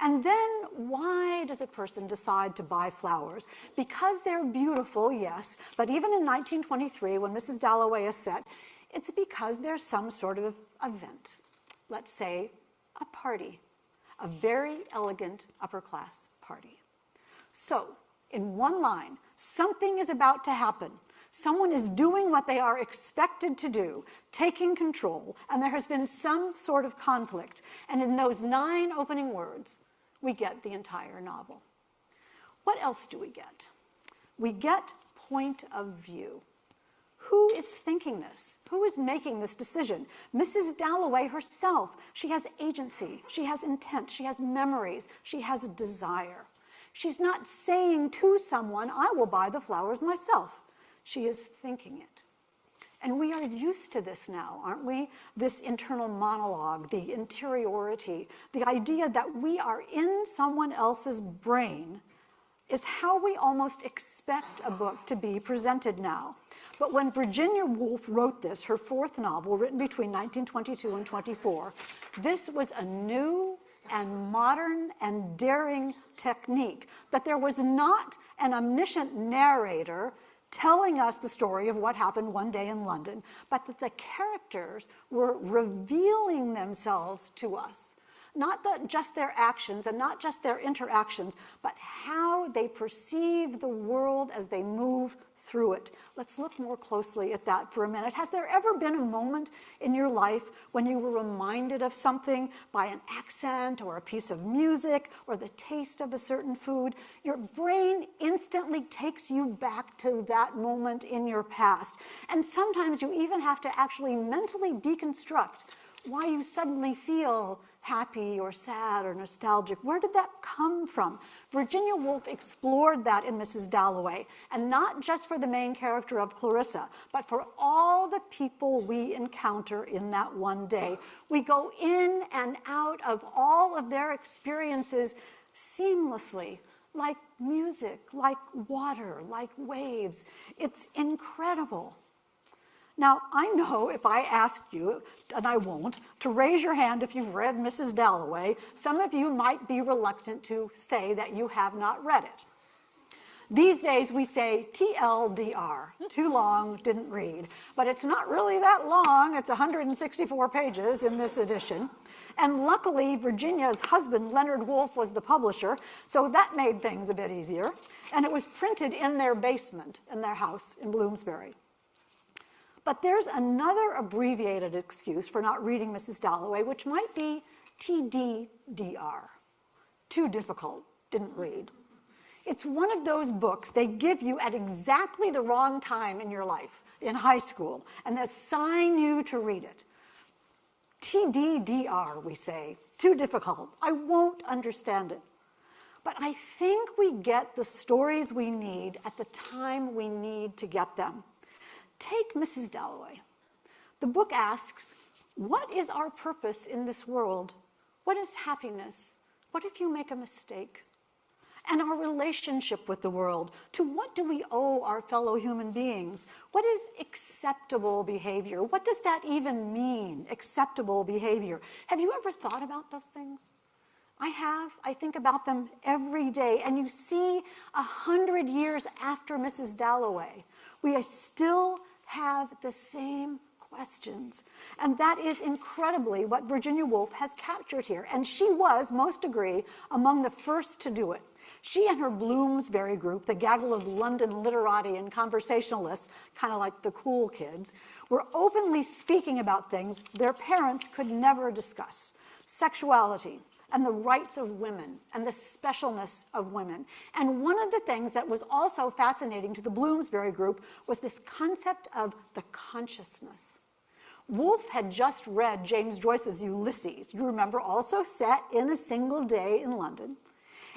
And then why does a person decide to buy flowers? Because they're beautiful, yes, but even in 1923, when Mrs. Dalloway is set, it's because there's some sort of event. Let's say a party, a very elegant upper-class party. So, in one line, something is about to happen. Someone is doing what they are expected to do, taking control, and there has been some sort of conflict. And in those 9 opening words, we get the entire novel. What else do we get? We get point of view. Who is thinking this? Who is making this decision? Mrs. Dalloway herself. She has agency. She has intent. She has memories. She has a desire. She's not saying to someone, I will buy the flowers myself. She is thinking it. And we are used to this now, aren't we? This internal monologue, the interiority, the idea that we are in someone else's brain is how we almost expect a book to be presented now. But when Virginia Woolf wrote this, her 4th novel, written between 1922 and 24, this was a new and modern and daring technique, that there was not an omniscient narrator telling us the story of what happened one day in London, but that the characters were revealing themselves to us. Not just their actions and not just their interactions, but how they perceive the world as they move through it. Let's look more closely at that for a minute. Has there ever been a moment in your life when you were reminded of something by an accent or a piece of music or the taste of a certain food? Your brain instantly takes you back to that moment in your past. And sometimes you even have to actually mentally deconstruct why you suddenly feel happy or sad or nostalgic. Where did that come from? Virginia Woolf explored that in Mrs. Dalloway, and not just for the main character of Clarissa, but for all the people we encounter in that one day. We go in and out of all of their experiences seamlessly, like music, like water, like waves. It's incredible. Now, I know if I asked you, and I won't, to raise your hand if you've read Mrs. Dalloway, some of you might be reluctant to say that you have not read it. These days we say TLDR, too long, didn't read. But it's not really that long. It's 164 pages in this edition. And luckily, Virginia's husband, Leonard Woolf, was the publisher, so that made things a bit easier. And it was printed in their basement, in their house in Bloomsbury. But there's another abbreviated excuse for not reading Mrs. Dalloway, which might be TDDR. Too difficult, didn't read. It's one of those books they give you at exactly the wrong time in your life, in high school, and assign you to read it. TDDR, we say, too difficult. I won't understand it. But I think we get the stories we need at the time we need to get them. Take Mrs. Dalloway. The book asks, what is our purpose in this world? What is happiness? What if you make a mistake? And our relationship with the world. To what do we owe our fellow human beings? What is acceptable behavior? What does that even mean, acceptable behavior? Have you ever thought about those things? I have. I think about them every day. And you see, 100 years after Mrs. Dalloway, we still have the same questions. And that is incredibly what Virginia Woolf has captured here. And she was, most agree, among the first to do it. She and her Bloomsbury group, the gaggle of London literati and conversationalists, kind of like the cool kids, were openly speaking about things their parents could never discuss. Sexuality, and the rights of women, and the specialness of women. And one of the things that was also fascinating to the Bloomsbury group was this concept of the consciousness. Woolf had just read James Joyce's Ulysses, you remember, also set in a single day in London.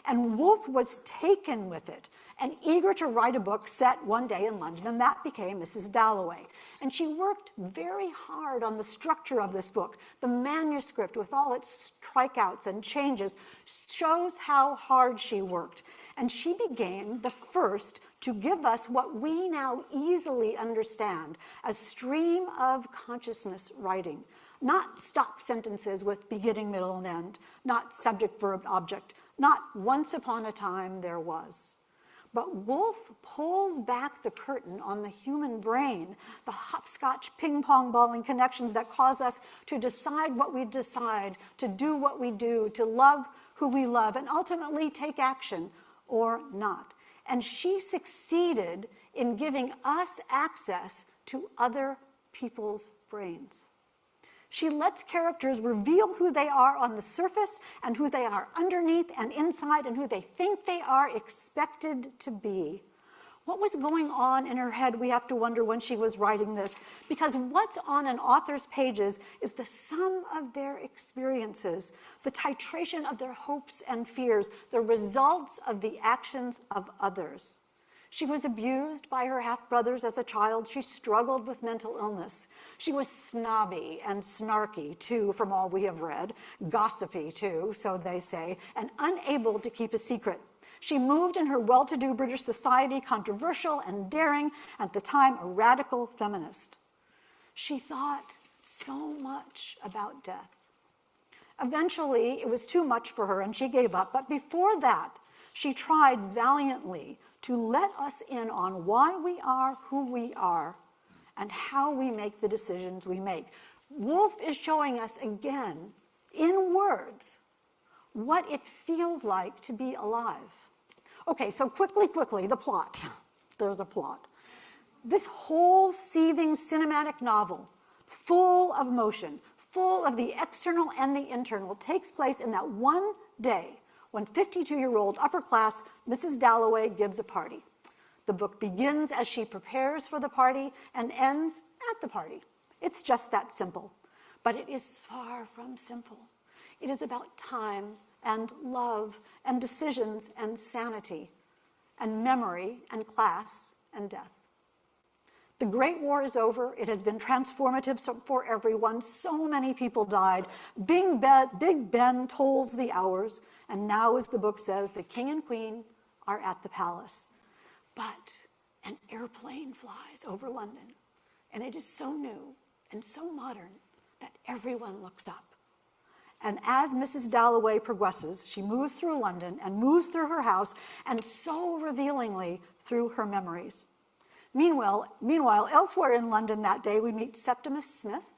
And Woolf was taken with it and eager to write a book set one day in London, and that became Mrs. Dalloway. And she worked very hard on the structure of this book. The manuscript, with all its strikeouts and changes, shows how hard she worked. And she became the first to give us what we now easily understand as stream of consciousness writing. Not stock sentences with beginning, middle, and end. Not subject, verb, object. Not once upon a time there was. But Woolf pulls back the curtain on the human brain, the hopscotch ping-pong balling connections that cause us to decide what we decide, to do what we do, to love who we love, and ultimately take action or not. And she succeeded in giving us access to other people's brains. She lets characters reveal who they are on the surface and who they are underneath and inside and who they think they are expected to be. What was going on in her head, we have to wonder, when she was writing this, because what's on an author's pages is the sum of their experiences, the titration of their hopes and fears, the results of the actions of others. She was abused by her half-brothers as a child. She struggled with mental illness. She was snobby and snarky, too, from all we have read, gossipy, too, so they say, and unable to keep a secret. She moved in her well-to-do British society, controversial and daring, at the time a radical feminist. She thought so much about death. Eventually, it was too much for her and she gave up, but before that, she tried valiantly to let us in on why we are who we are and how we make the decisions we make. Woolf is showing us again, in words, what it feels like to be alive. Okay, so quickly, the plot. There's a plot. This whole seething cinematic novel, full of motion, full of the external and the internal, takes place in that one day when 52-year-old upper-class Mrs. Dalloway gives a party. The book begins as she prepares for the party and ends at the party. It's just that simple. But it is far from simple. It is about time and love and decisions and sanity and memory and class and death. The Great War is over. It has been transformative for everyone. So many people died. Big Ben tolls the hours. And now, as the book says, the king and queen are at the palace. But an airplane flies over London. And it is so new and so modern that everyone looks up. And as Mrs. Dalloway progresses, she moves through London and moves through her house, and so revealingly through her memories. Meanwhile, elsewhere in London that day, we meet Septimus Smith,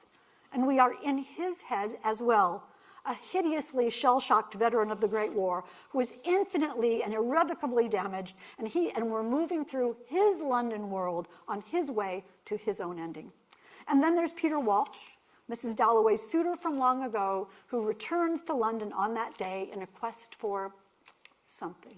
and we are in his head as well, a hideously shell-shocked veteran of the Great War who is infinitely and irrevocably damaged, and we're moving through his London world on his way to his own ending. And then there's Peter Walsh, Mrs. Dalloway's suitor from long ago, who returns to London on that day in a quest for something.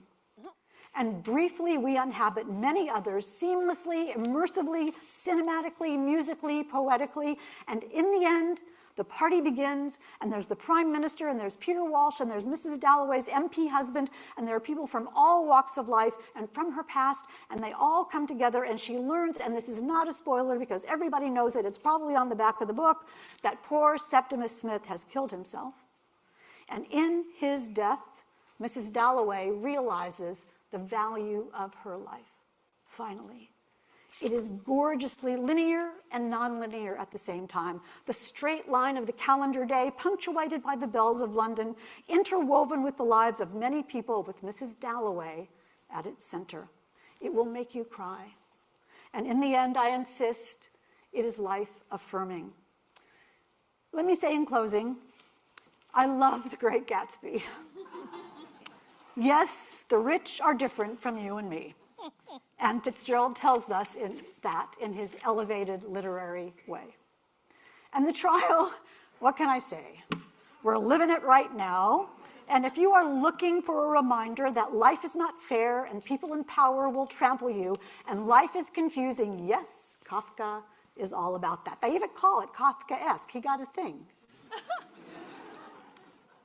And briefly, we inhabit many others, seamlessly, immersively, cinematically, musically, poetically, and in the end, the party begins, and there's the Prime Minister, and there's Peter Walsh, and there's Mrs. Dalloway's MP husband, and there are people from all walks of life and from her past, and they all come together, and she learns, and this is not a spoiler because everybody knows it, it's probably on the back of the book, that poor Septimus Smith has killed himself. And in his death, Mrs. Dalloway realizes the value of her life, finally. It is gorgeously linear and nonlinear at the same time. The straight line of the calendar day, punctuated by the bells of London, interwoven with the lives of many people, with Mrs. Dalloway at its center. It will make you cry. And in the end, I insist, it is life-affirming. Let me say in closing, I love The Great Gatsby. Yes, the rich are different from you and me. And Fitzgerald tells us in his elevated literary way. And the trial, what can I say? We're living it right now. And if you are looking for a reminder that life is not fair and people in power will trample you and life is confusing, yes, Kafka is all about that. They even call it Kafkaesque. He got a thing.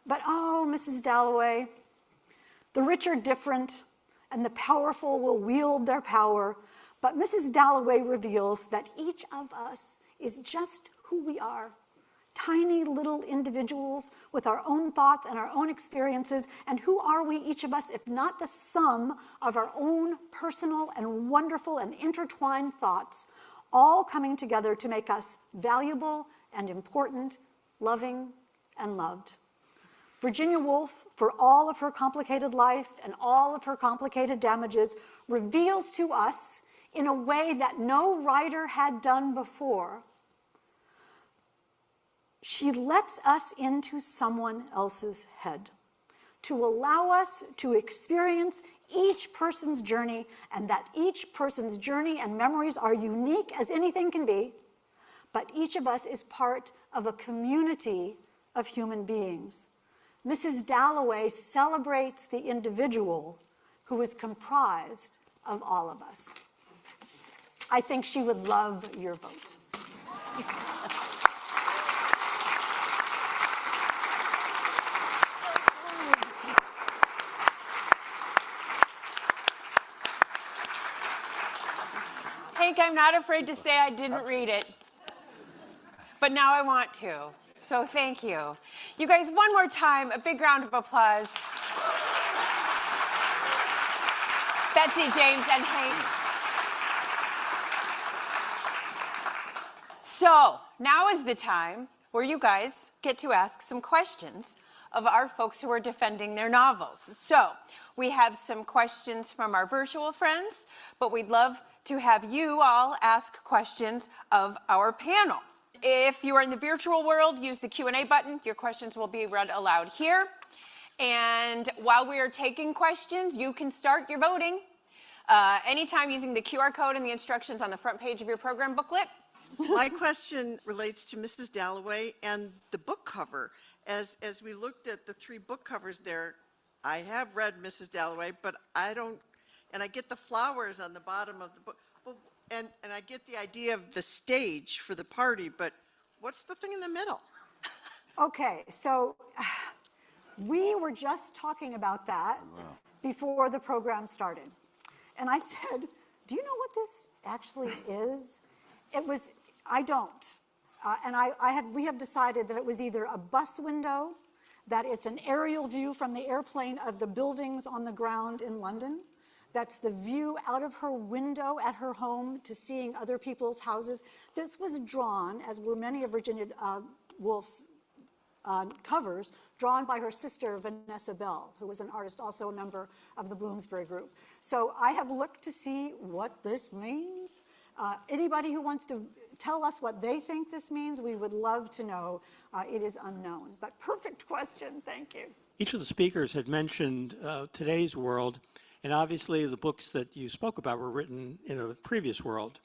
But oh, Mrs. Dalloway, the rich are different, and the powerful will wield their power. But Mrs. Dalloway reveals that each of us is just who we are, tiny little individuals with our own thoughts and our own experiences. And who are we, each of us, if not the sum of our own personal and wonderful and intertwined thoughts, all coming together to make us valuable and important, loving and loved. Virginia Woolf, for all of her complicated life and all of her complicated damages, reveals to us in a way that no writer had done before. She lets us into someone else's head to allow us to experience each person's journey, and that each person's journey and memories are unique as anything can be, but each of us is part of a community of human beings. Mrs. Dalloway celebrates the individual who is comprised of all of us. I think she would love your vote. Hank, I'm not afraid to say I didn't read it, but now I want to. So thank you. You guys, one more time, a big round of applause. Betsy, James, and Hank. So now is the time where you guys get to ask some questions of our folks who are defending their novels. So we have some questions from our virtual friends, but we'd love to have you all ask questions of our panel. If you are in the virtual world, use the Q&A button. Your questions will be read aloud here. And while we are taking questions, you can start your voting anytime using the QR code and the instructions on the front page of your program booklet. My question relates to Mrs. Dalloway and the book cover. As we looked at the 3 book covers there, I have read Mrs. Dalloway, but I don't, and I get the flowers on the bottom of the book, and I get the idea of the stage for the party, but what's the thing in the middle? Okay, so we were just talking about that before the program started. And I said, do you know what this actually is? It was, I don't. We have decided that it was either a bus window, that it's an aerial view from the airplane of the buildings on the ground in London, that's the view out of her window at her home to seeing other people's houses. This was drawn, as were many of Virginia Woolf's covers, drawn by her sister, Vanessa Bell, who was an artist, also a member of the Bloomsbury Group. So I have looked to see what this means. Anybody who wants to tell us what they think this means, we would love to know. It is unknown, but perfect question, thank you. Each of the speakers had mentioned today's world, and obviously the books that you spoke about were written in a previous world,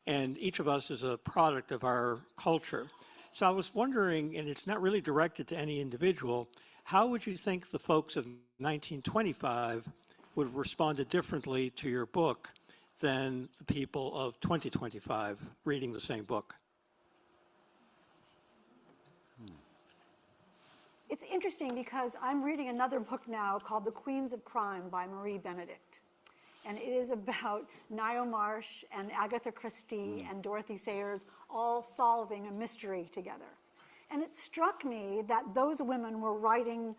and each of us is a product of our culture. So I was wondering, and it's not really directed to any individual, how would you think the folks of 1925 would have responded differently to your book than the people of 2025 reading the same book? It's interesting because I'm reading another book now called The Queens of Crime by Marie Benedict. And it is about Ngaio Marsh and Agatha Christie and Dorothy Sayers all solving a mystery together. And it struck me that those women were writing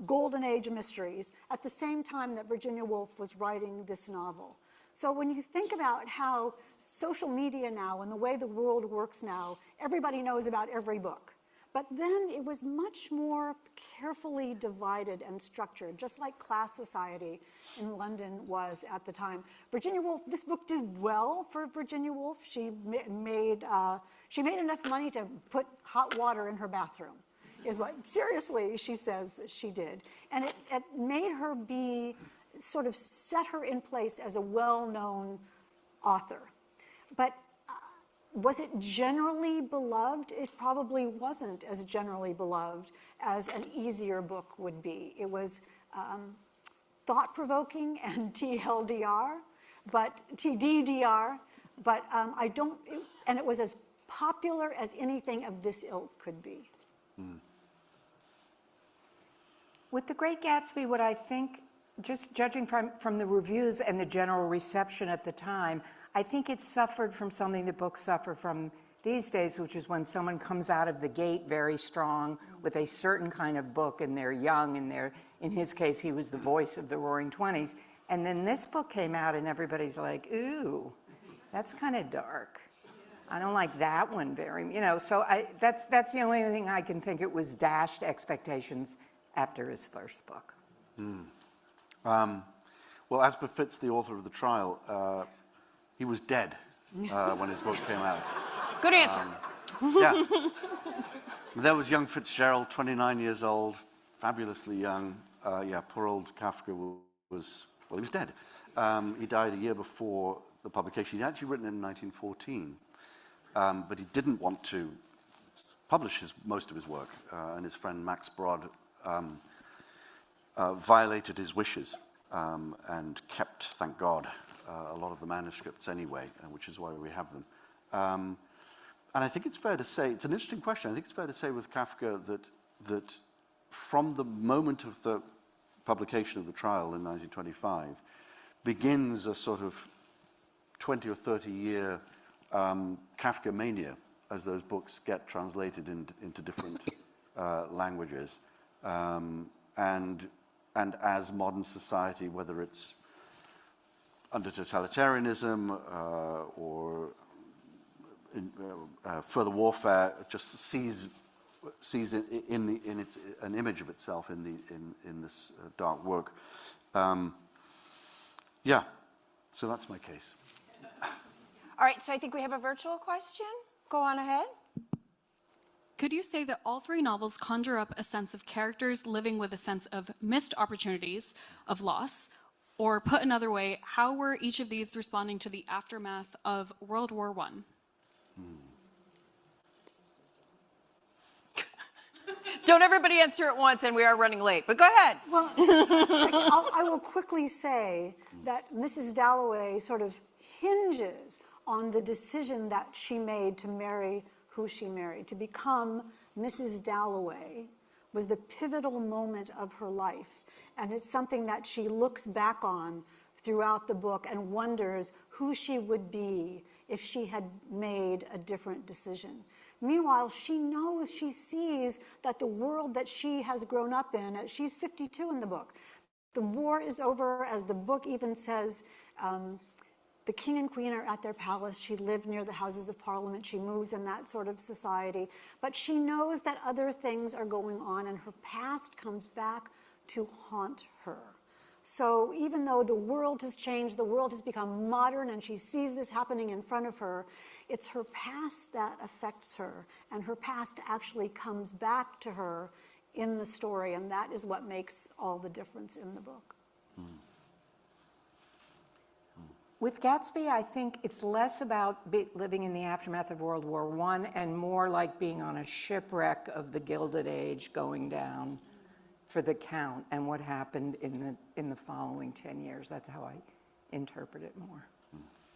Golden Age mysteries at the same time that Virginia Woolf was writing this novel. So when you think about how social media now and the way the world works now, everybody knows about every book. But then it was much more carefully divided and structured, just like class society in London was at the time. Virginia Woolf, this book did well for Virginia Woolf. She made enough money to put hot water in her bathroom, is what, seriously, she says she did. And it made her sort of set her in place as a well-known author. But was it generally beloved? It probably wasn't as generally beloved as an easier book would be. It was thought-provoking and TLDR, but TDDR, but and it was as popular as anything of this ilk could be. With The Great Gatsby, what I think, just judging from the reviews and the general reception at the time, I think it suffered from something that books suffer from these days, which is when someone comes out of the gate very strong with a certain kind of book and they're young and in his case, he was the voice of the Roaring Twenties. And then this book came out and everybody's like, ooh, that's kind of dark. I don't like that one very, so that's the only thing I can think. It was dashed expectations after his first book. Well, as befits the author of the trial, he was dead when his book came out. Good answer. Yeah. There was young Fitzgerald, 29 years old, fabulously young, poor old Kafka was he was dead. He died a year before the publication. He'd actually written it in 1914, but he didn't want to publish most of his work, and his friend Max Brod violated his wishes and kept, thank God, a lot of the manuscripts anyway, which is why we have them. And I think it's fair to say, it's an interesting question, I think it's fair to say with Kafka that from the moment of the publication of the trial in 1925 begins a sort of 20 or 30 year Kafka mania as those books get translated into different languages. And as modern society, whether it's under totalitarianism or further warfare, just sees an image of itself in this dark work. Yeah, so that's my case. All right, so I think we have a virtual question. Go on ahead. Could you say that all three novels conjure up a sense of characters living with a sense of missed opportunities, of loss? Or put another way, how were each of these responding to the aftermath of World War I? Don't everybody answer at once, and we are running late, but go ahead. Well, I will quickly say that Mrs. Dalloway sort of hinges on the decision that she made to marry who she married. To become Mrs. Dalloway was the pivotal moment of her life, and it's something that she looks back on throughout the book and wonders who she would be if she had made a different decision. Meanwhile, she knows, she sees that the world that she has grown up in, she's 52 in the book. The war is over, as the book even says. The king and queen are at their palace. She lived near the Houses of Parliament. She moves in that sort of society. But she knows that other things are going on, and her past comes back to haunt her. So even though the world has changed, the world has become modern, and she sees this happening in front of her, it's her past that affects her, and her past actually comes back to her in the story, and that is what makes all the difference in the book. With Gatsby, I think it's less about living in the aftermath of World War I and more like being on a shipwreck of the Gilded Age going down for the Count and what happened in the following 10 years. That's how I interpret it more.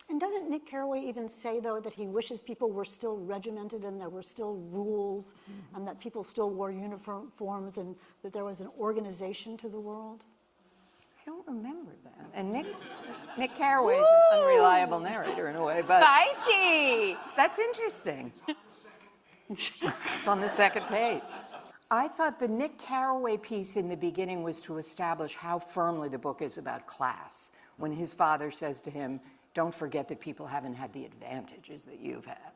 And doesn't Nick Carraway even say, though, that he wishes people were still regimented and there were still rules and that people still wore uniforms and that there was an organization to the world? I don't remember that. And Nick Carraway is an unreliable narrator in a way, but Spicy! that's interesting. It's on the second page. I thought the Nick Carraway piece in the beginning was to establish how firmly the book is about class. When his father says to him, don't forget that people haven't had the advantages that you've had.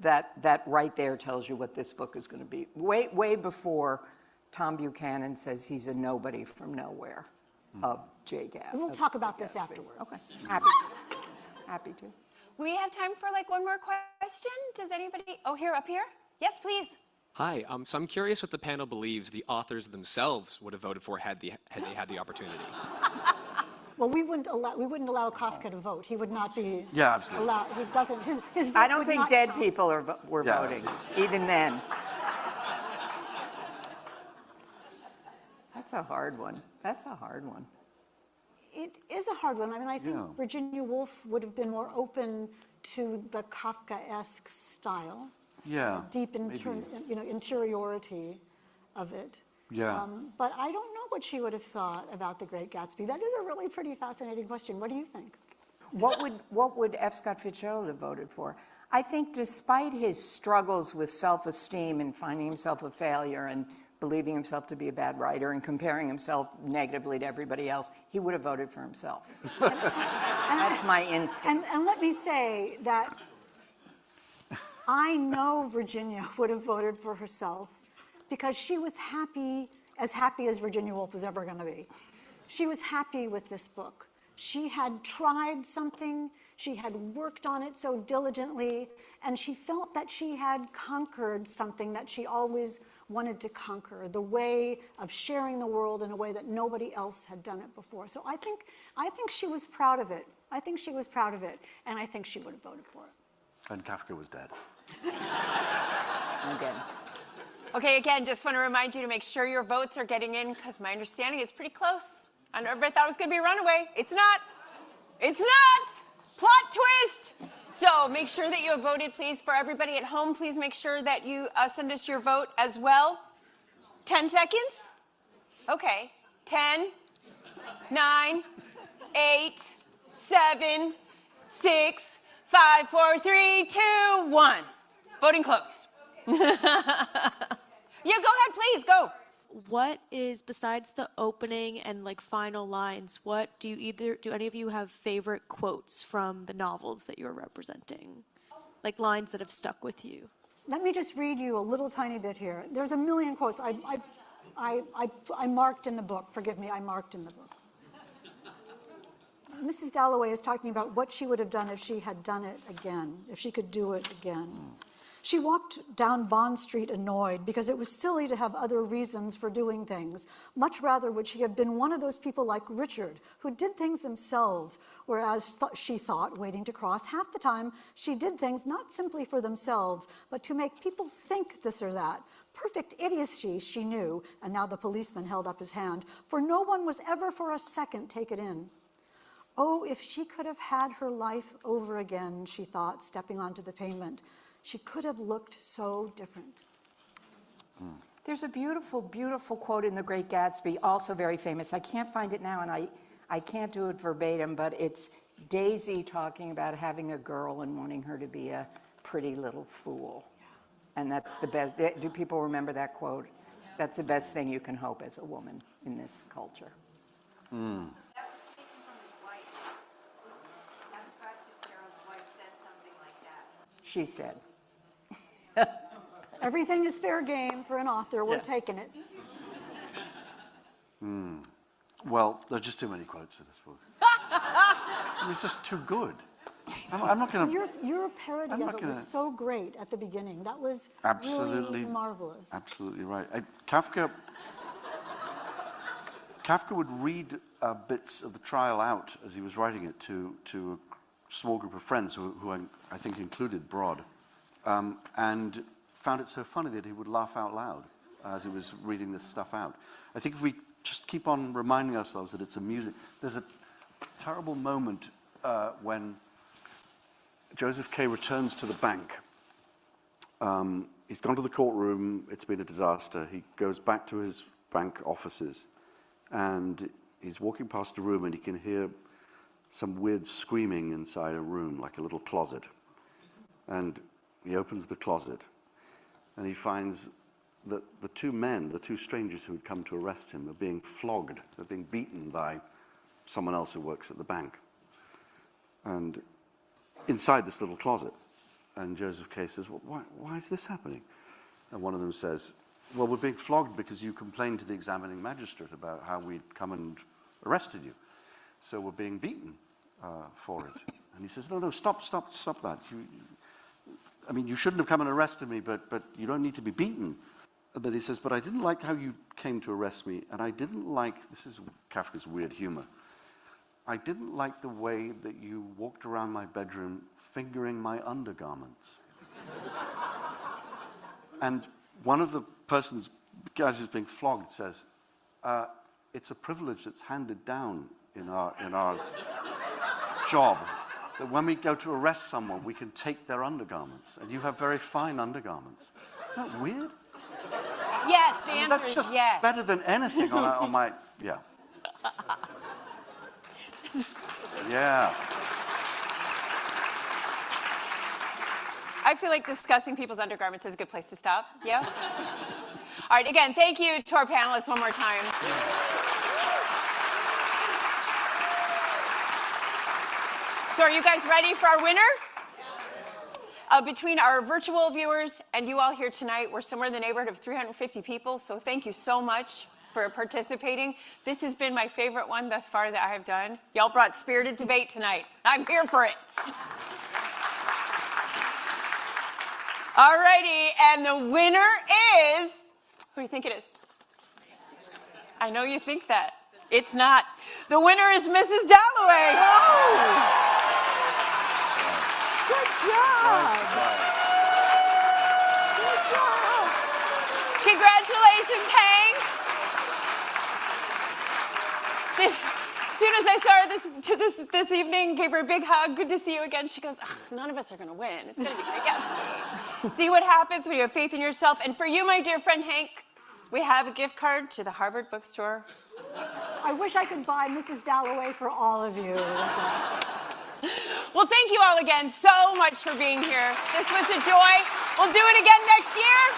That right there tells you what this book is going to be. Way before Tom Buchanan says he's a nobody from nowhere of J. Gatsby. We'll talk about this afterward. Okay, happy to. We have time for like one more question. Does anybody? Oh, up here? Yes, please. Hi, so I'm curious what the panel believes the authors themselves would have voted for had they had the opportunity. Well, we wouldn't allow Kafka to vote. He would not be absolutely. allowed. He doesn't. His vote I don't would think not dead count. people were voting, even then. That's a hard one. It is a hard one. I mean, I think Virginia Woolf would have been more open to the Kafkaesque style. Yeah. Deep interiority of it. Yeah. But I don't know what she would have thought about The Great Gatsby. That is a really pretty fascinating question. What do you think? What would F. Scott Fitzgerald have voted for? I think despite his struggles with self-esteem and finding himself a failure and believing himself to be a bad writer and comparing himself negatively to everybody else, he would have voted for himself. That's my instinct. And let me say that I know Virginia would have voted for herself because she was happy as Virginia Woolf was ever going to be. She was happy with this book. She had tried something, she had worked on it so diligently, and she felt that she had conquered something that she always wanted to conquer, the way of sharing the world in a way that nobody else had done it before. So I think she was proud of it. I think she was proud of it, and I think she would have voted for it. And Kafka was dead. Again. Okay, again, just want to remind you to make sure your votes are getting in, because my understanding it's pretty close. I know everybody thought it was going to be a runaway. It's not. It's not. Plot twist. So make sure that you have voted, please. For everybody at home, please make sure that you send us your vote as well. 10 seconds? Okay. 10, 9, 8, 7, 6, 5, 4, 3, 2, 1. Voting closed. Yeah, go ahead, please, go. What is, besides the opening and like final lines, what do any of you have favorite quotes from the novels that you're representing? Like lines that have stuck with you? Let me just read you a little tiny bit here. There's a million quotes I marked in the book. Forgive me, I marked in the book. Mrs. Dalloway is talking about what she would have done if she had done it again, if she could do it again. She walked down Bond Street annoyed because it was silly to have other reasons for doing things. Much rather would she have been one of those people like Richard who did things themselves, whereas she thought, waiting to cross, half the time she did things not simply for themselves, but to make people think this or that. Perfect idiocy, she knew, and now the policeman held up his hand, for no one was ever for a second taken in. Oh, if she could have had her life over again, she thought, stepping onto the pavement. She could have looked so different. There's a beautiful, beautiful quote in The Great Gatsby, also very famous. I can't find it now, and I can't do it verbatim, but it's Daisy talking about having a girl and wanting her to be a pretty little fool. And that's the best. Do people remember that quote? That's the best thing you can hope as a woman in this culture. That was taken from his wife. I'm surprised Fitzgerald's wife said something like that. She said. Everything is fair game for an author. We're taking it. Well, there are just too many quotes in this book. It's just too good. I'm not going to... Your parody of it was so great at the beginning. That was really marvelous. Absolutely right. Kafka would read bits of the trial out as he was writing it to a small group of friends who I think included Broad, and found it so funny that he would laugh out loud as he was reading this stuff out. I think if we just keep on reminding ourselves that it's a music... There's a terrible moment when Joseph K. returns to the bank. He's gone to the courtroom. It's been a disaster. He goes back to his bank offices, and he's walking past a room, and he can hear some weird screaming inside a room, like a little closet. And he opens the closet, and he finds that the two strangers who had come to arrest him, are being flogged. They're being beaten by someone else who works at the bank. And inside this little closet. And Joseph K. says, well, why is this happening? And one of them says, well, we're being flogged because you complained to the examining magistrate about how we'd come and arrested you. So we're being beaten for it. And he says, no, stop that. I mean, you shouldn't have come and arrested me, but you don't need to be beaten. And then he says, but I didn't like how you came to arrest me, and I didn't like, this is Kafka's weird humor, I didn't like the way that you walked around my bedroom fingering my undergarments. And one of the guys who's being flogged says, it's a privilege that's handed down in our job, that when we go to arrest someone, we can take their undergarments, and you have very fine undergarments. Is that weird? Yes, the answer is just yes. Better than anything on my, yeah. Yeah. I feel like discussing people's undergarments is a good place to stop. Yeah? All right, again, thank you to our panelists one more time. So are you guys ready for our winner? Between our virtual viewers and you all here tonight, we're somewhere in the neighborhood of 350 people, so thank you so much for participating. This has been my favorite one thus far that I have done. Y'all brought spirited debate tonight. I'm here for it. All righty, and the winner is Who do you think it is? I know you think that. It's not. The winner is Mrs. Dalloway. Good job. Good job. Congratulations, Hank. As soon as I saw her this evening, gave her a big hug. Good to see you again. She goes, none of us are going to win. It's going to be great Gatsby. See what happens when you have faith in yourself. And for you, my dear friend Hank, we have a gift card to the Harvard bookstore. I wish I could buy Mrs. Dalloway for all of you. Well, thank you all again so much for being here. This was a joy. We'll do it again next year.